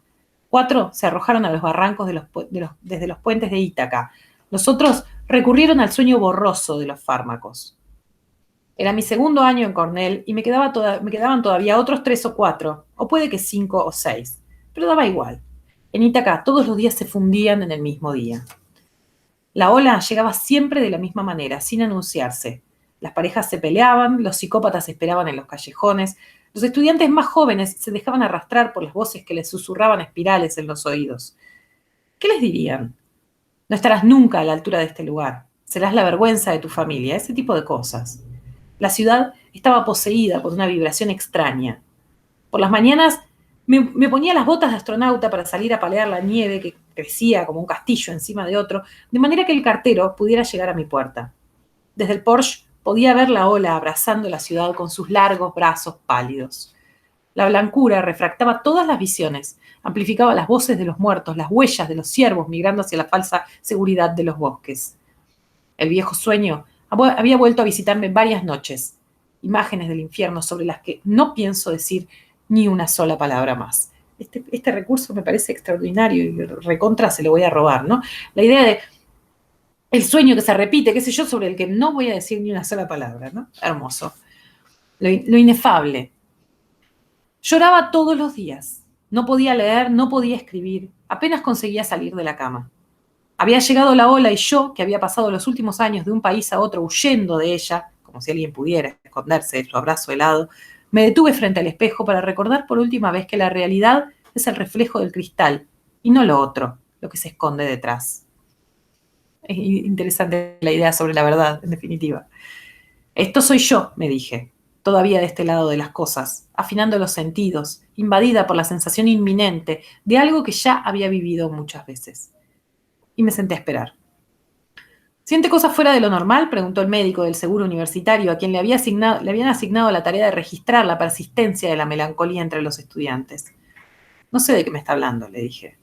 4 se arrojaron a los barrancos desde los puentes de Ítaca. Los otros recurrieron al sueño borroso de los fármacos. Era mi segundo año en Cornell y me quedaban todavía otros 3 o 4, o puede que 5 o 6, pero daba igual. En Ítaca todos los días se fundían en el mismo día. La ola llegaba siempre de la misma manera, sin anunciarse. Las parejas se peleaban, los psicópatas esperaban en los callejones, los estudiantes más jóvenes se dejaban arrastrar por las voces que les susurraban espirales en los oídos. ¿Qué les dirían? No estarás nunca a la altura de este lugar. Serás la vergüenza de tu familia, ese tipo de cosas. La ciudad estaba poseída por una vibración extraña. Por las mañanas me ponía las botas de astronauta para salir a palear la nieve que crecía como un castillo encima de otro, de manera que el cartero pudiera llegar a mi puerta. Desde el Porsche podía ver la ola abrazando la ciudad con sus largos brazos pálidos. La blancura refractaba todas las visiones, amplificaba las voces de los muertos, las huellas de los ciervos migrando hacia la falsa seguridad de los bosques. El viejo sueño había vuelto a visitarme varias noches, imágenes del infierno sobre las que no pienso decir ni una sola palabra más. Este recurso me parece extraordinario y recontra se lo voy a robar, ¿no? La idea de el sueño que se repite, qué sé yo, sobre el que no voy a decir ni una sola palabra, ¿no? Hermoso. Lo inefable. Lloraba todos los días. No podía leer, no podía escribir. Apenas conseguía salir de la cama. Había llegado la ola y yo, que había pasado los últimos años de un país a otro huyendo de ella, como si alguien pudiera esconderse de su abrazo helado, me detuve frente al espejo para recordar por última vez que la realidad es el reflejo del cristal y no lo otro, lo que se esconde detrás. Es interesante la idea sobre la verdad, en definitiva. Esto soy yo, me dije, todavía de este lado de las cosas, afinando los sentidos, invadida por la sensación inminente de algo que ya había vivido muchas veces. Y me senté a esperar. ¿Siente cosas fuera de lo normal?, preguntó el médico del seguro universitario, a quien le habían asignado la tarea de registrar la persistencia de la melancolía entre los estudiantes. No sé de qué me está hablando, le dije.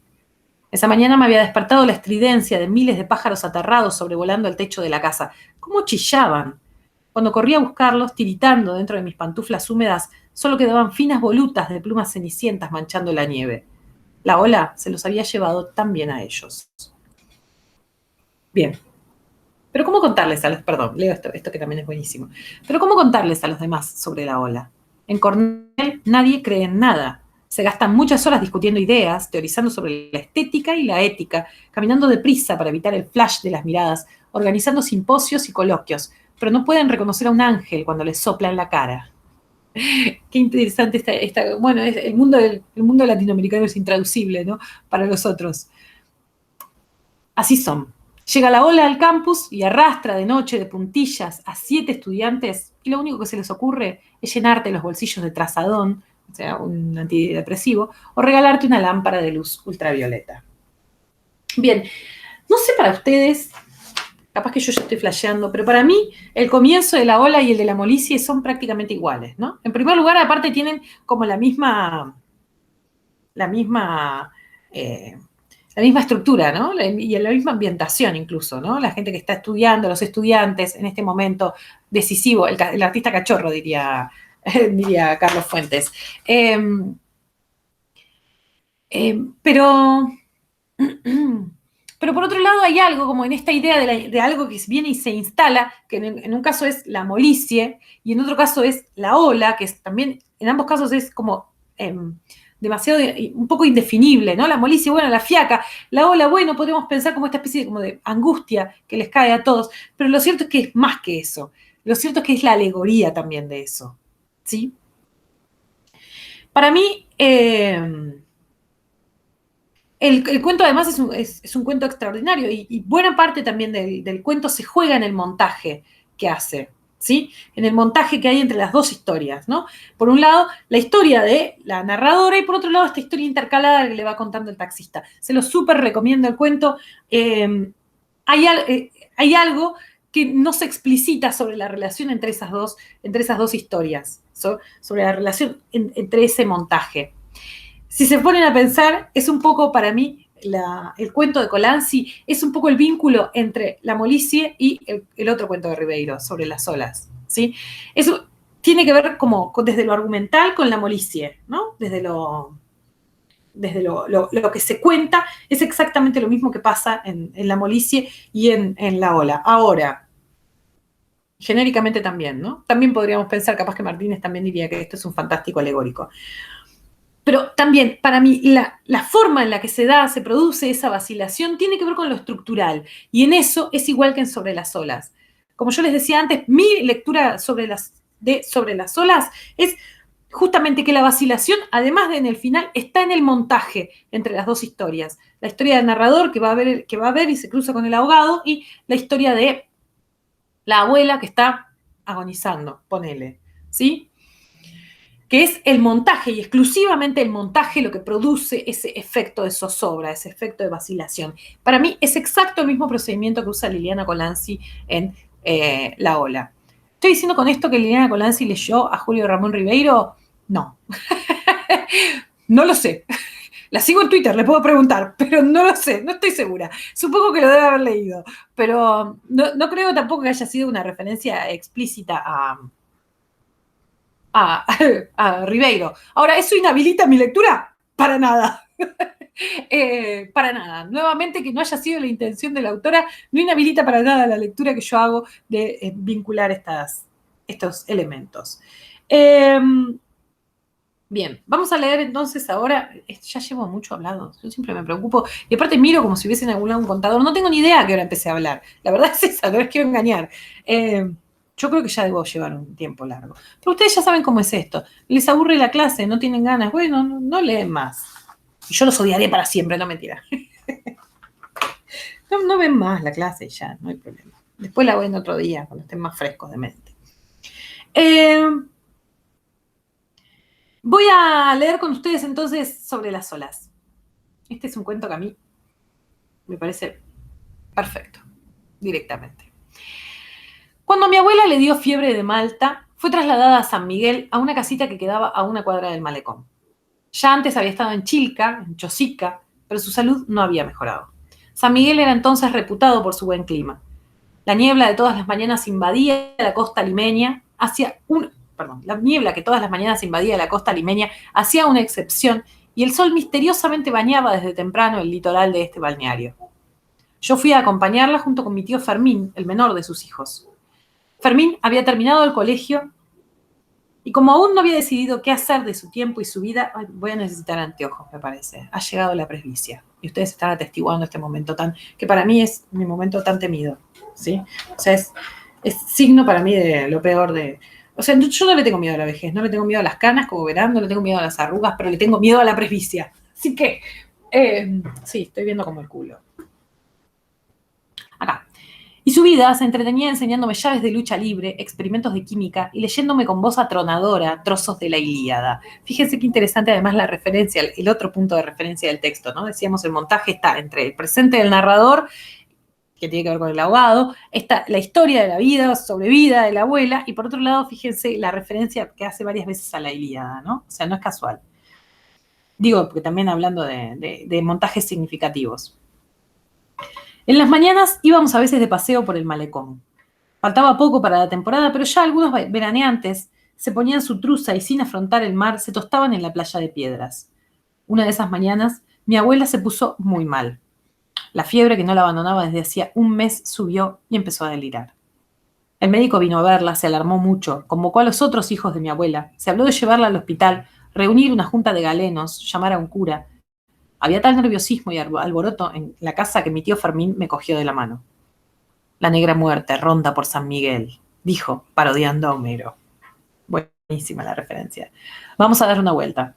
Esa mañana me había despertado la estridencia de miles de pájaros aterrados sobrevolando el techo de la casa. ¿Cómo chillaban? Cuando corrí a buscarlos, tiritando dentro de mis pantuflas húmedas, solo quedaban finas volutas de plumas cenicientas manchando la nieve. La ola se los había llevado también a ellos. Bien. Pero ¿cómo contarles a los... Perdón, leo esto que también es buenísimo. Pero ¿cómo contarles a los demás sobre la ola? En Cornell nadie cree en nada. Se gastan muchas horas discutiendo ideas, teorizando sobre la estética y la ética, caminando deprisa para evitar el flash de las miradas, organizando simposios y coloquios, pero no pueden reconocer a un ángel cuando les sopla en la cara. Qué interesante bueno, el mundo latinoamericano es intraducible, ¿no? Para los otros. Así son. Llega la ola al campus y arrastra de noche de puntillas a 7 estudiantes y lo único que se les ocurre es llenarte los bolsillos de trazadón, o sea, un antidepresivo, o regalarte una lámpara de luz ultravioleta. Bien, no sé para ustedes, capaz que yo ya estoy flasheando, pero para mí el comienzo de la ola y el de la Molise son prácticamente iguales, ¿no? En primer lugar, aparte tienen como la misma estructura, ¿no? Y la misma ambientación incluso, ¿no? La gente que está estudiando, los estudiantes en este momento decisivo, el artista cachorro, diría Carlos Fuentes. Pero por otro lado hay algo como en esta idea de algo que viene y se instala, que en un caso es la Molise y en otro caso es la ola, que también en ambos casos es como demasiado, un poco indefinible, ¿no? La molicie, bueno, la fiaca, la ola, bueno, podemos pensar como esta especie como de angustia que les cae a todos, pero lo cierto es que es más que eso. Lo cierto es que es la alegoría también de eso, ¿sí? Para mí, el cuento además es un cuento extraordinario y buena parte también del cuento se juega en el montaje que hace, ¿sí? En el montaje que hay entre las dos historias, ¿no? Por un lado, la historia de la narradora y por otro lado, esta historia intercalada que le va contando el taxista. Se lo súper recomiendo el cuento. Hay algo que no se explicita sobre la relación entre esas dos historias, sobre la relación entre ese montaje. Si se ponen a pensar, es un poco para mí el cuento de Colanzi, es un poco el vínculo entre la molicie y el otro cuento de Ribeiro, sobre las olas, ¿sí? Eso tiene que ver como desde lo argumental con la molicie, ¿no? Desde lo que se cuenta, es exactamente lo mismo que pasa en la molicie y en la ola. Ahora, genéricamente también, ¿no? También podríamos pensar, capaz que Martínez también diría que esto es un fantástico alegórico. Pero también, para mí, la forma en la que se produce esa vacilación tiene que ver con lo estructural. Y en eso es igual que en Sobre las olas. Como yo les decía antes, mi lectura sobre las olas es justamente que la vacilación, además de en el final, está en el montaje entre las dos historias. La historia del narrador que va a ver y se cruza con el ahogado y la historia de la abuela que está agonizando, ponele, ¿sí? Que es el montaje y exclusivamente el montaje lo que produce ese efecto de zozobra, ese efecto de vacilación. Para mí es exacto el mismo procedimiento que usa Liliana Colanzi en La Ola. ¿Estoy diciendo con esto que Liliana Colanzi leyó a Julio Ramón Ribeiro? No. No lo sé. La sigo en Twitter, le puedo preguntar, pero no lo sé, no estoy segura. Supongo que lo debe haber leído, pero no creo tampoco que haya sido una referencia explícita a Ribeiro. Ahora, ¿eso inhabilita mi lectura? Para nada. Para nada. Nuevamente, que no haya sido la intención de la autora, no inhabilita para nada la lectura que yo hago de vincular estos elementos. Bien, vamos a leer entonces ahora. Ya llevo mucho hablado, yo siempre me preocupo. Y aparte miro como si hubiese en algún lado un contador. No tengo ni idea a qué hora empecé a hablar. La verdad es esa, no les quiero engañar. Yo creo que ya debo llevar un tiempo largo. Pero ustedes ya saben cómo es esto. Les aburre la clase, no tienen ganas. Bueno, no leen más. Y yo los odiaré para siempre, no mentira. No ven más la clase y ya, no hay problema. Después la ven otro día, cuando estén más frescos de mente. Voy a leer con ustedes entonces Sobre las olas. Este es un cuento que a mí me parece perfecto, directamente. Cuando mi abuela le dio fiebre de Malta, fue trasladada a San Miguel, a una casita que quedaba a una cuadra del malecón. Ya antes había estado en Chilca, en Chosica, pero su salud no había mejorado. San Miguel era entonces reputado por su buen clima. La niebla de todas las mañanas invadía la costa limeña, la niebla que todas las mañanas invadía la costa limeña hacía una excepción y el sol misteriosamente bañaba desde temprano el litoral de este balneario. Yo fui a acompañarla junto con mi tío Fermín, el menor de sus hijos. Fermín había terminado el colegio y como aún no había decidido qué hacer de su tiempo y su vida, voy a necesitar anteojos, me parece. Ha llegado la presbicia y ustedes están atestiguando este momento que para mí es mi momento tan temido, ¿sí? O sea, es signo para mí de lo peor de... O sea, yo no le tengo miedo a la vejez, no le tengo miedo a las canas, como verán, no le tengo miedo a las arrugas, pero le tengo miedo a la presbicia. Así que, sí, estoy viendo como el culo. Acá. Y su vida se entretenía enseñándome llaves de lucha libre, experimentos de química y leyéndome con voz atronadora trozos de la Ilíada. Fíjense qué interesante además la referencia, el otro punto de referencia del texto, ¿no? Decíamos, el montaje está entre el presente del narrador, que tiene que ver con el ahogado, está la historia de la vida, sobrevida de la abuela, y por otro lado, fíjense la referencia que hace varias veces a la Ilíada, ¿no? O sea, no es casual. Digo, porque también hablando de montajes significativos. En las mañanas íbamos a veces de paseo por el malecón. Faltaba poco para la temporada, pero ya algunos veraneantes se ponían su truza y sin afrontar el mar se tostaban en la playa de piedras. Una de esas mañanas, mi abuela se puso muy mal. La fiebre que no la abandonaba desde hacía un mes subió y empezó a delirar. El médico vino a verla, se alarmó mucho, convocó a los otros hijos de mi abuela, se habló de llevarla al hospital, reunir una junta de galenos, llamar a un cura. Había tal nerviosismo y alboroto en la casa que mi tío Fermín me cogió de la mano. La negra muerte ronda por San Miguel, dijo, parodiando a Homero. Buenísima la referencia. Vamos a dar una vuelta.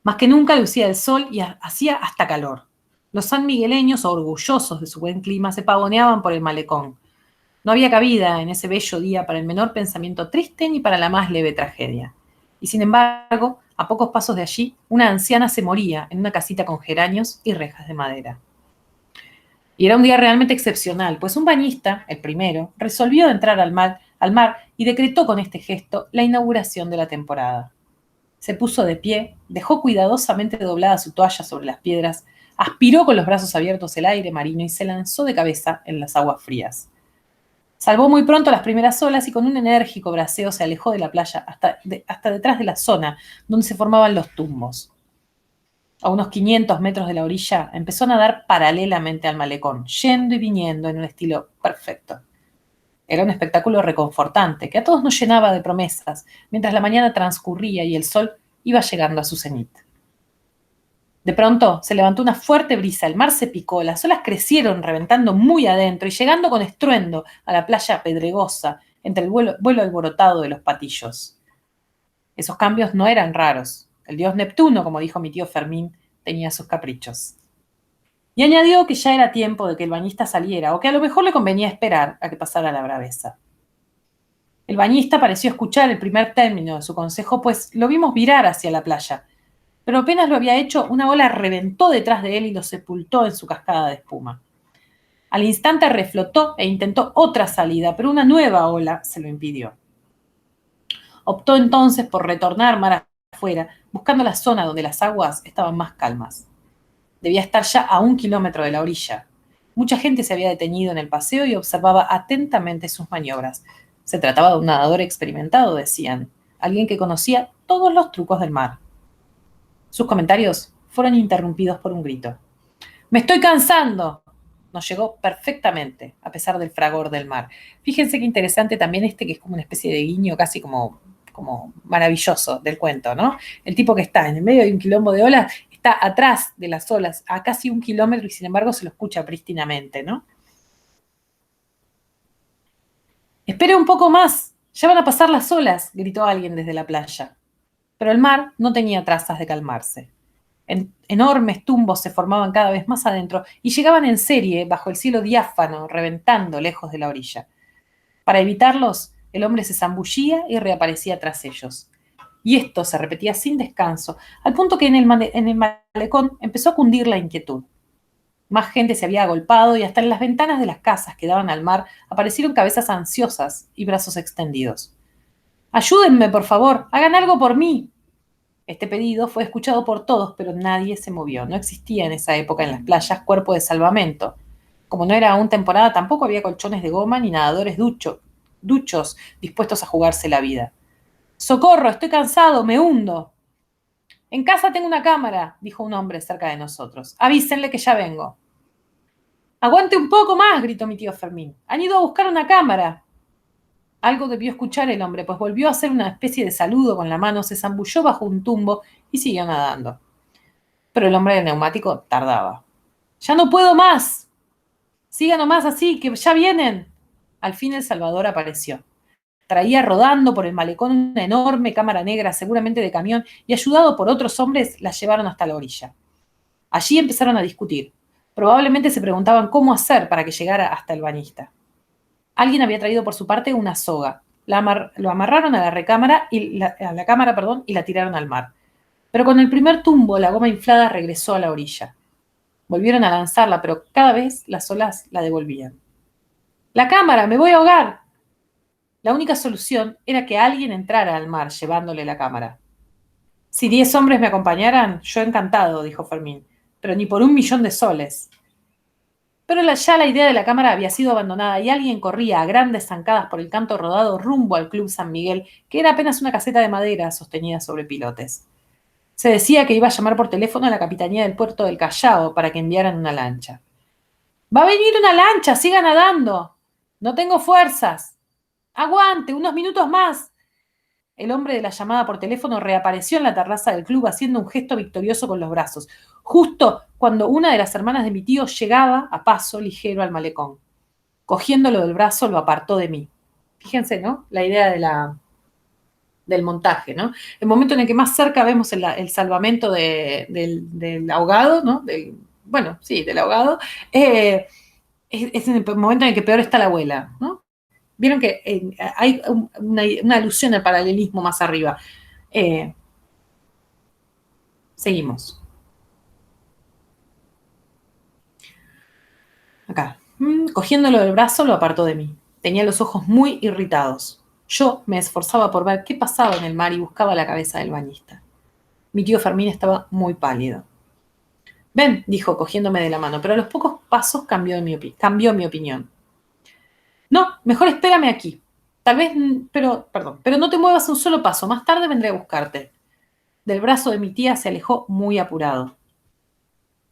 Más que nunca lucía el sol y hacía hasta calor. Los sanmigueleños, orgullosos de su buen clima, se pavoneaban por el malecón. No había cabida en ese bello día para el menor pensamiento triste ni para la más leve tragedia. Y sin embargo, a pocos pasos de allí, una anciana se moría en una casita con geranios y rejas de madera. Y era un día realmente excepcional, pues un bañista, el primero, resolvió entrar al mar y decretó con este gesto la inauguración de la temporada. Se puso de pie, dejó cuidadosamente doblada su toalla sobre las piedras, aspiró con los brazos abiertos el aire marino y se lanzó de cabeza en las aguas frías. Salvó muy pronto las primeras olas y con un enérgico braceo se alejó de la playa hasta detrás de la zona donde se formaban los tumbos. A unos 500 metros de la orilla empezó a nadar paralelamente al malecón, yendo y viniendo en un estilo perfecto. Era un espectáculo reconfortante que a todos nos llenaba de promesas mientras la mañana transcurría y el sol iba llegando a su cenit. De pronto se levantó una fuerte brisa, el mar se picó, las olas crecieron reventando muy adentro y llegando con estruendo a la playa pedregosa entre el vuelo alborotado de los patillos. Esos cambios no eran raros. El dios Neptuno, como dijo mi tío Fermín, tenía sus caprichos. Y añadió que ya era tiempo de que el bañista saliera o que a lo mejor le convenía esperar a que pasara la braveza. El bañista pareció escuchar el primer término de su consejo, pues lo vimos virar hacia la playa. Pero apenas lo había hecho, una ola reventó detrás de él y lo sepultó en su cascada de espuma. Al instante reflotó e intentó otra salida, pero una nueva ola se lo impidió. Optó entonces por retornar mar afuera, buscando la zona donde las aguas estaban más calmas. Debía estar ya a 1 kilómetro de la orilla. Mucha gente se había detenido en el paseo y observaba atentamente sus maniobras. Se trataba de un nadador experimentado, decían, alguien que conocía todos los trucos del mar. Sus comentarios fueron interrumpidos por un grito. ¡Me estoy cansando! Nos llegó perfectamente, a pesar del fragor del mar. Fíjense qué interesante también que es como una especie de guiño casi como maravilloso del cuento, ¿no? El tipo que está en el medio de un quilombo de olas está atrás de las olas a casi 1 kilómetro y sin embargo se lo escucha prístinamente, ¿no? ¡Espere un poco más! ¡Ya van a pasar las olas! Gritó alguien desde la playa. Pero el mar no tenía trazas de calmarse. Enormes tumbos se formaban cada vez más adentro y llegaban en serie bajo el cielo diáfano, reventando lejos de la orilla. Para evitarlos, el hombre se zambullía y reaparecía tras ellos. Y esto se repetía sin descanso, al punto que en el malecón empezó a cundir la inquietud. Más gente se había agolpado y hasta en las ventanas de las casas que daban al mar aparecieron cabezas ansiosas y brazos extendidos. ¡Ayúdenme, por favor! ¡Hagan algo por mí! Este pedido fue escuchado por todos, pero nadie se movió. No existía en esa época en las playas cuerpo de salvamento. Como no era aún temporada, tampoco había colchones de goma ni nadadores duchos dispuestos a jugarse la vida. ¡Socorro! ¡Estoy cansado! ¡Me hundo! En casa tengo una cámara, dijo un hombre cerca de nosotros. Avísenle que ya vengo. Aguante un poco más, gritó mi tío Fermín. Han ido a buscar una cámara. Algo debió escuchar el hombre, pues volvió a hacer una especie de saludo con la mano, se zambulló bajo un tumbo y siguió nadando. Pero el hombre del neumático tardaba. ¡Ya no puedo más! ¡Siga nomás así, que ya vienen! Al fin el Salvador apareció. Traía rodando por el malecón una enorme cámara negra, seguramente de camión, y ayudado por otros hombres, la llevaron hasta la orilla. Allí empezaron a discutir. Probablemente se preguntaban cómo hacer para que llegara hasta el bañista. Alguien había traído por su parte una soga. Lo amarraron a la recámara a la cámara, y la tiraron al mar. Pero con el primer tumbo, la goma inflada regresó a la orilla. Volvieron a lanzarla, pero cada vez las olas la devolvían. ¡La cámara! ¡Me voy a ahogar! La única solución era que alguien entrara al mar llevándole la cámara. Si 10 hombres me acompañaran, yo encantado, dijo Fermín, pero ni por 1.000.000 de soles. Pero ya la idea de la cámara había sido abandonada y alguien corría a grandes zancadas por el canto rodado rumbo al Club San Miguel, que era apenas una caseta de madera sostenida sobre pilotes. Se decía que iba a llamar por teléfono a la capitanía del puerto del Callao para que enviaran una lancha. ¡Va a venir una lancha! ¡Siga nadando! No tengo fuerzas. Aguante, unos minutos más. El hombre de la llamada por teléfono reapareció en la terraza del club haciendo un gesto victorioso con los brazos, justo cuando una de las hermanas de mi tío llegaba a paso ligero al malecón. Cogiéndolo del brazo, lo apartó de mí. Fíjense, ¿no? La idea del montaje, ¿no? El momento en el que más cerca vemos el salvamento del ahogado, ¿no? Bueno, sí, del ahogado, es en el momento en el que peor está la abuela, ¿no? Vieron que hay una alusión al paralelismo más arriba. Eh, Seguimos. Acá. Cogiéndolo del brazo, lo apartó de mí. Tenía los ojos muy irritados. Yo me esforzaba por ver qué pasaba en el mar y buscaba la cabeza del bañista. Mi tío Fermín estaba muy pálido. Ven, dijo, cogiéndome de la mano, pero a los pocos pasos cambió mi opinión. No, mejor espérame aquí. Tal vez, pero no te muevas un solo paso. Más tarde vendré a buscarte. Del brazo de mi tía se alejó muy apurado.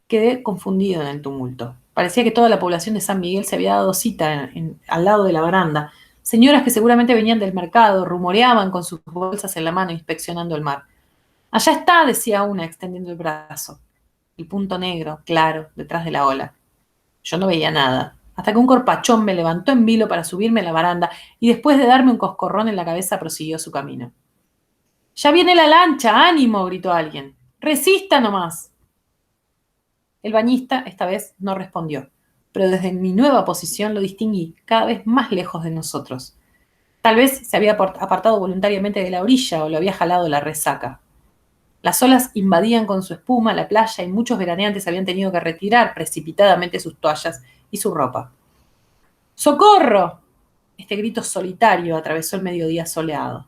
Quedé confundido en el tumulto. Parecía que toda la población de San Miguel se había dado cita al lado de la baranda. Señoras que seguramente venían del mercado rumoreaban con sus bolsas en la mano inspeccionando el mar. Allá está, decía una, extendiendo el brazo. El punto negro, claro, detrás de la ola. Yo no veía nada, hasta que un corpachón me levantó en vilo para subirme a la baranda y después de darme un coscorrón en la cabeza prosiguió su camino. ¡Ya viene la lancha! ¡Ánimo! Gritó alguien. ¡Resista nomás! El bañista esta vez no respondió, pero desde mi nueva posición lo distinguí cada vez más lejos de nosotros. Tal vez se había apartado voluntariamente de la orilla o lo había jalado la resaca. Las olas invadían con su espuma la playa y muchos veraneantes habían tenido que retirar precipitadamente sus toallas y su ropa. ¡Socorro! Este grito solitario atravesó el mediodía soleado.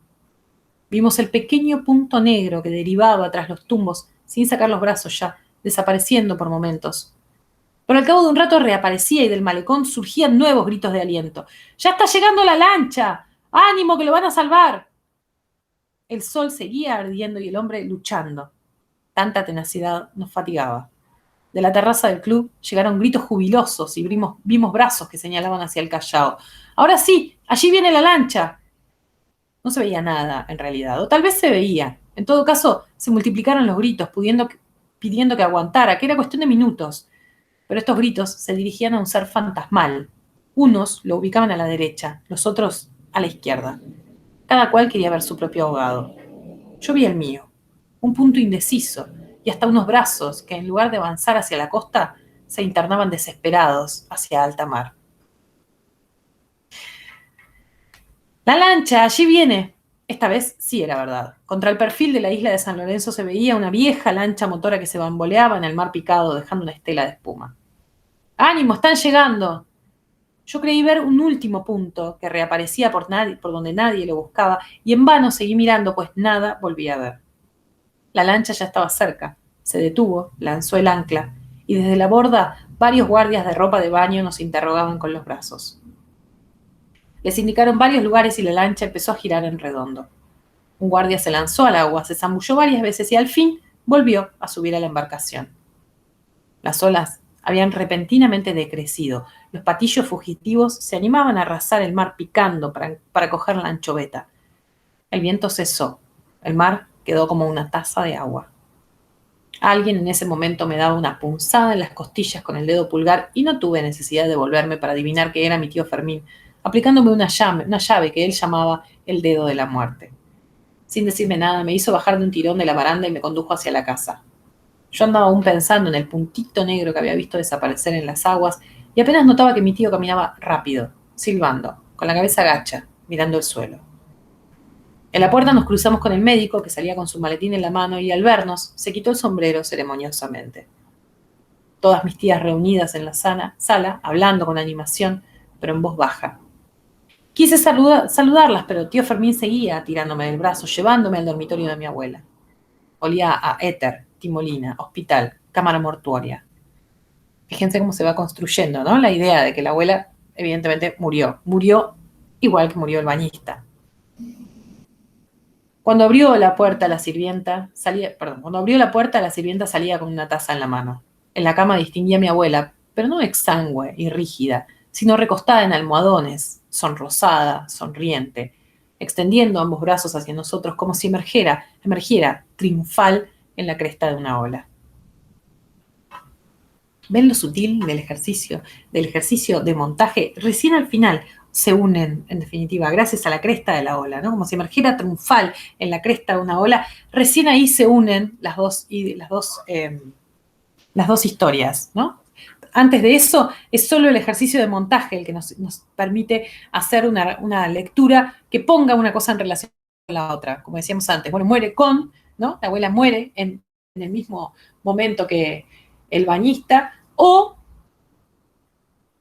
Vimos el pequeño punto negro que derivaba tras los tumbos, sin sacar los brazos ya, desapareciendo por momentos. Pero al cabo de un rato reaparecía y del malecón surgían nuevos gritos de aliento. ¡Ya está llegando la lancha! ¡Ánimo, que lo van a salvar! El sol seguía ardiendo y el hombre luchando. Tanta tenacidad nos fatigaba. De la terraza del club llegaron gritos jubilosos y vimos brazos que señalaban hacia el Callao. ¡Ahora sí! ¡Allí viene la lancha! No se veía nada, en realidad, o tal vez se veía. En todo caso, se multiplicaron los gritos, pidiendo que aguantara, que era cuestión de minutos. Pero estos gritos se dirigían a un ser fantasmal. Unos lo ubicaban a la derecha, los otros a la izquierda. Cada cual quería ver su propio ahogado. Yo vi el mío, un punto indeciso, y hasta unos brazos que, en lugar de avanzar hacia la costa, se internaban desesperados hacia alta mar. ¡La lancha! ¡Allí viene! Esta vez sí era verdad. Contra el perfil de la isla de San Lorenzo se veía una vieja lancha motora que se bamboleaba en el mar picado, dejando una estela de espuma. ¡Ánimo! ¡Están llegando! Yo creí ver un último punto que reaparecía por donde nadie lo buscaba, y en vano seguí mirando, pues nada volví a ver. La lancha ya estaba cerca. Se detuvo, lanzó el ancla, y desde la borda varios guardias de ropa de baño nos interrogaban con los brazos. Les indicaron varios lugares y la lancha empezó a girar en redondo. Un guardia se lanzó al agua, se zambulló varias veces y al fin volvió a subir a la embarcación. Las olas habían repentinamente decrecido. Los patillos fugitivos se animaban a arrasar el mar picando para coger la anchoveta. El viento cesó. El mar quedó como una taza de agua. Alguien en ese momento me daba una punzada en las costillas con el dedo pulgar y no tuve necesidad de volverme para adivinar que era mi tío Fermín, aplicándome una llave que él llamaba el dedo de la muerte. Sin decirme nada, me hizo bajar de un tirón de la baranda y me condujo hacia la casa. Yo andaba aún pensando en el puntito negro que había visto desaparecer en las aguas y apenas notaba que mi tío caminaba rápido, silbando, con la cabeza gacha, mirando el suelo. En la puerta nos cruzamos con el médico, que salía con su maletín en la mano, y al vernos se quitó el sombrero ceremoniosamente. Todas mis tías reunidas en la sala, hablando con animación, pero en voz baja. Quise saludarlas, pero tío Fermín seguía tirándome del brazo, llevándome al dormitorio de mi abuela. Olía a éter, timolina, hospital, cámara mortuoria. Fíjense cómo se va construyendo, ¿no? La idea de que la abuela, evidentemente, murió. Murió igual que murió el bañista. Cuando abrió la puerta, la sirvienta salía con una taza en la mano. En la cama distinguía a mi abuela, pero no exangüe y rígida, sino recostada en almohadones, sonrosada, sonriente. extendiendo ambos brazos hacia nosotros como si emergiera triunfal en la cresta de una ola. ¿Ven lo sutil del ejercicio de montaje? Recién al final se unen, en definitiva, gracias a la cresta de la ola, ¿no? Como si emergiera triunfal en la cresta de una ola, recién ahí se unen las dos historias, ¿no? Antes de eso, es solo el ejercicio de montaje el que nos permite hacer una lectura que ponga una cosa en relación con la otra. Como decíamos antes, bueno, muere con, ¿no? La abuela muere en el mismo momento que el bañista, o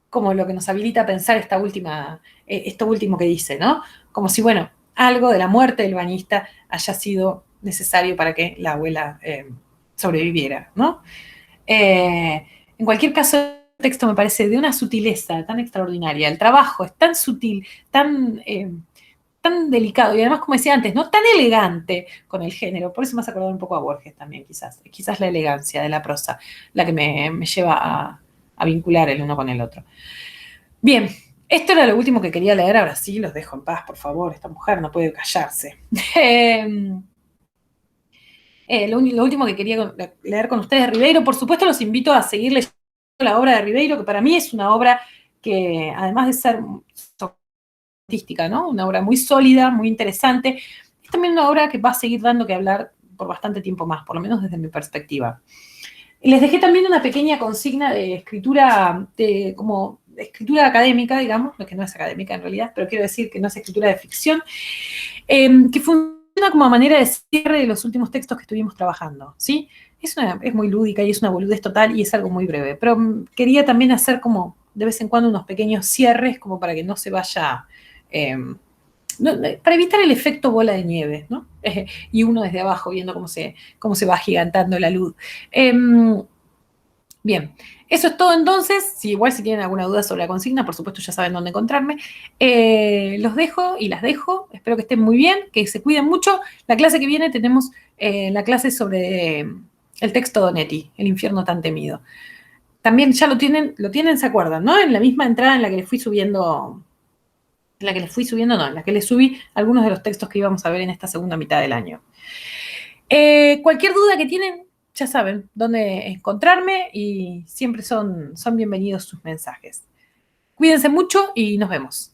como lo que nos habilita a pensar esto último que dice, ¿no? Como si, bueno, algo de la muerte del bañista haya sido necesario para que la abuela sobreviviera, ¿no? En cualquier caso, el texto me parece de una sutileza tan extraordinaria. El trabajo es tan sutil, tan delicado y además, como decía antes, no tan elegante con el género. Por eso me has acordado un poco a Borges también, quizás. Quizás la elegancia de la prosa, la que me lleva a vincular el uno con el otro. Bien, esto era lo último que quería leer. Ahora sí, los dejo en paz, por favor. Esta mujer no puede callarse. Lo último que quería leer con ustedes, Ribeiro. Por supuesto, los invito a seguir leyendo la obra de Ribeiro, que para mí es una obra que, además de ser artística, ¿no? Una obra muy sólida, muy interesante, es también una obra que va a seguir dando que hablar por bastante tiempo más, por lo menos desde mi perspectiva. Les dejé también una pequeña consigna de escritura, como escritura académica, digamos, que no es académica en realidad, pero quiero decir que no es escritura de ficción, que funciona como manera de cierre de los últimos textos que estuvimos trabajando, ¿sí? Es muy lúdica y es una boludez total y es algo muy breve, pero quería también hacer como de vez en cuando unos pequeños cierres como para que no se vaya, para evitar el efecto bola de nieve, ¿no? Y uno desde abajo viendo cómo se va agigantando la luz. Bien, eso es todo entonces. Si tienen alguna duda sobre la consigna, por supuesto ya saben dónde encontrarme. Los dejo y las dejo. Espero que estén muy bien, que se cuiden mucho. La clase que viene tenemos la clase sobre el texto de Onetti, El infierno tan temido. También ya lo tienen, se acuerdan, ¿no? En la misma entrada en la que les fui subiendo, en la que les subí algunos de los textos que íbamos a ver en esta segunda mitad del año. Cualquier duda que tienen, ya saben dónde encontrarme y siempre son bienvenidos sus mensajes. Cuídense mucho y nos vemos.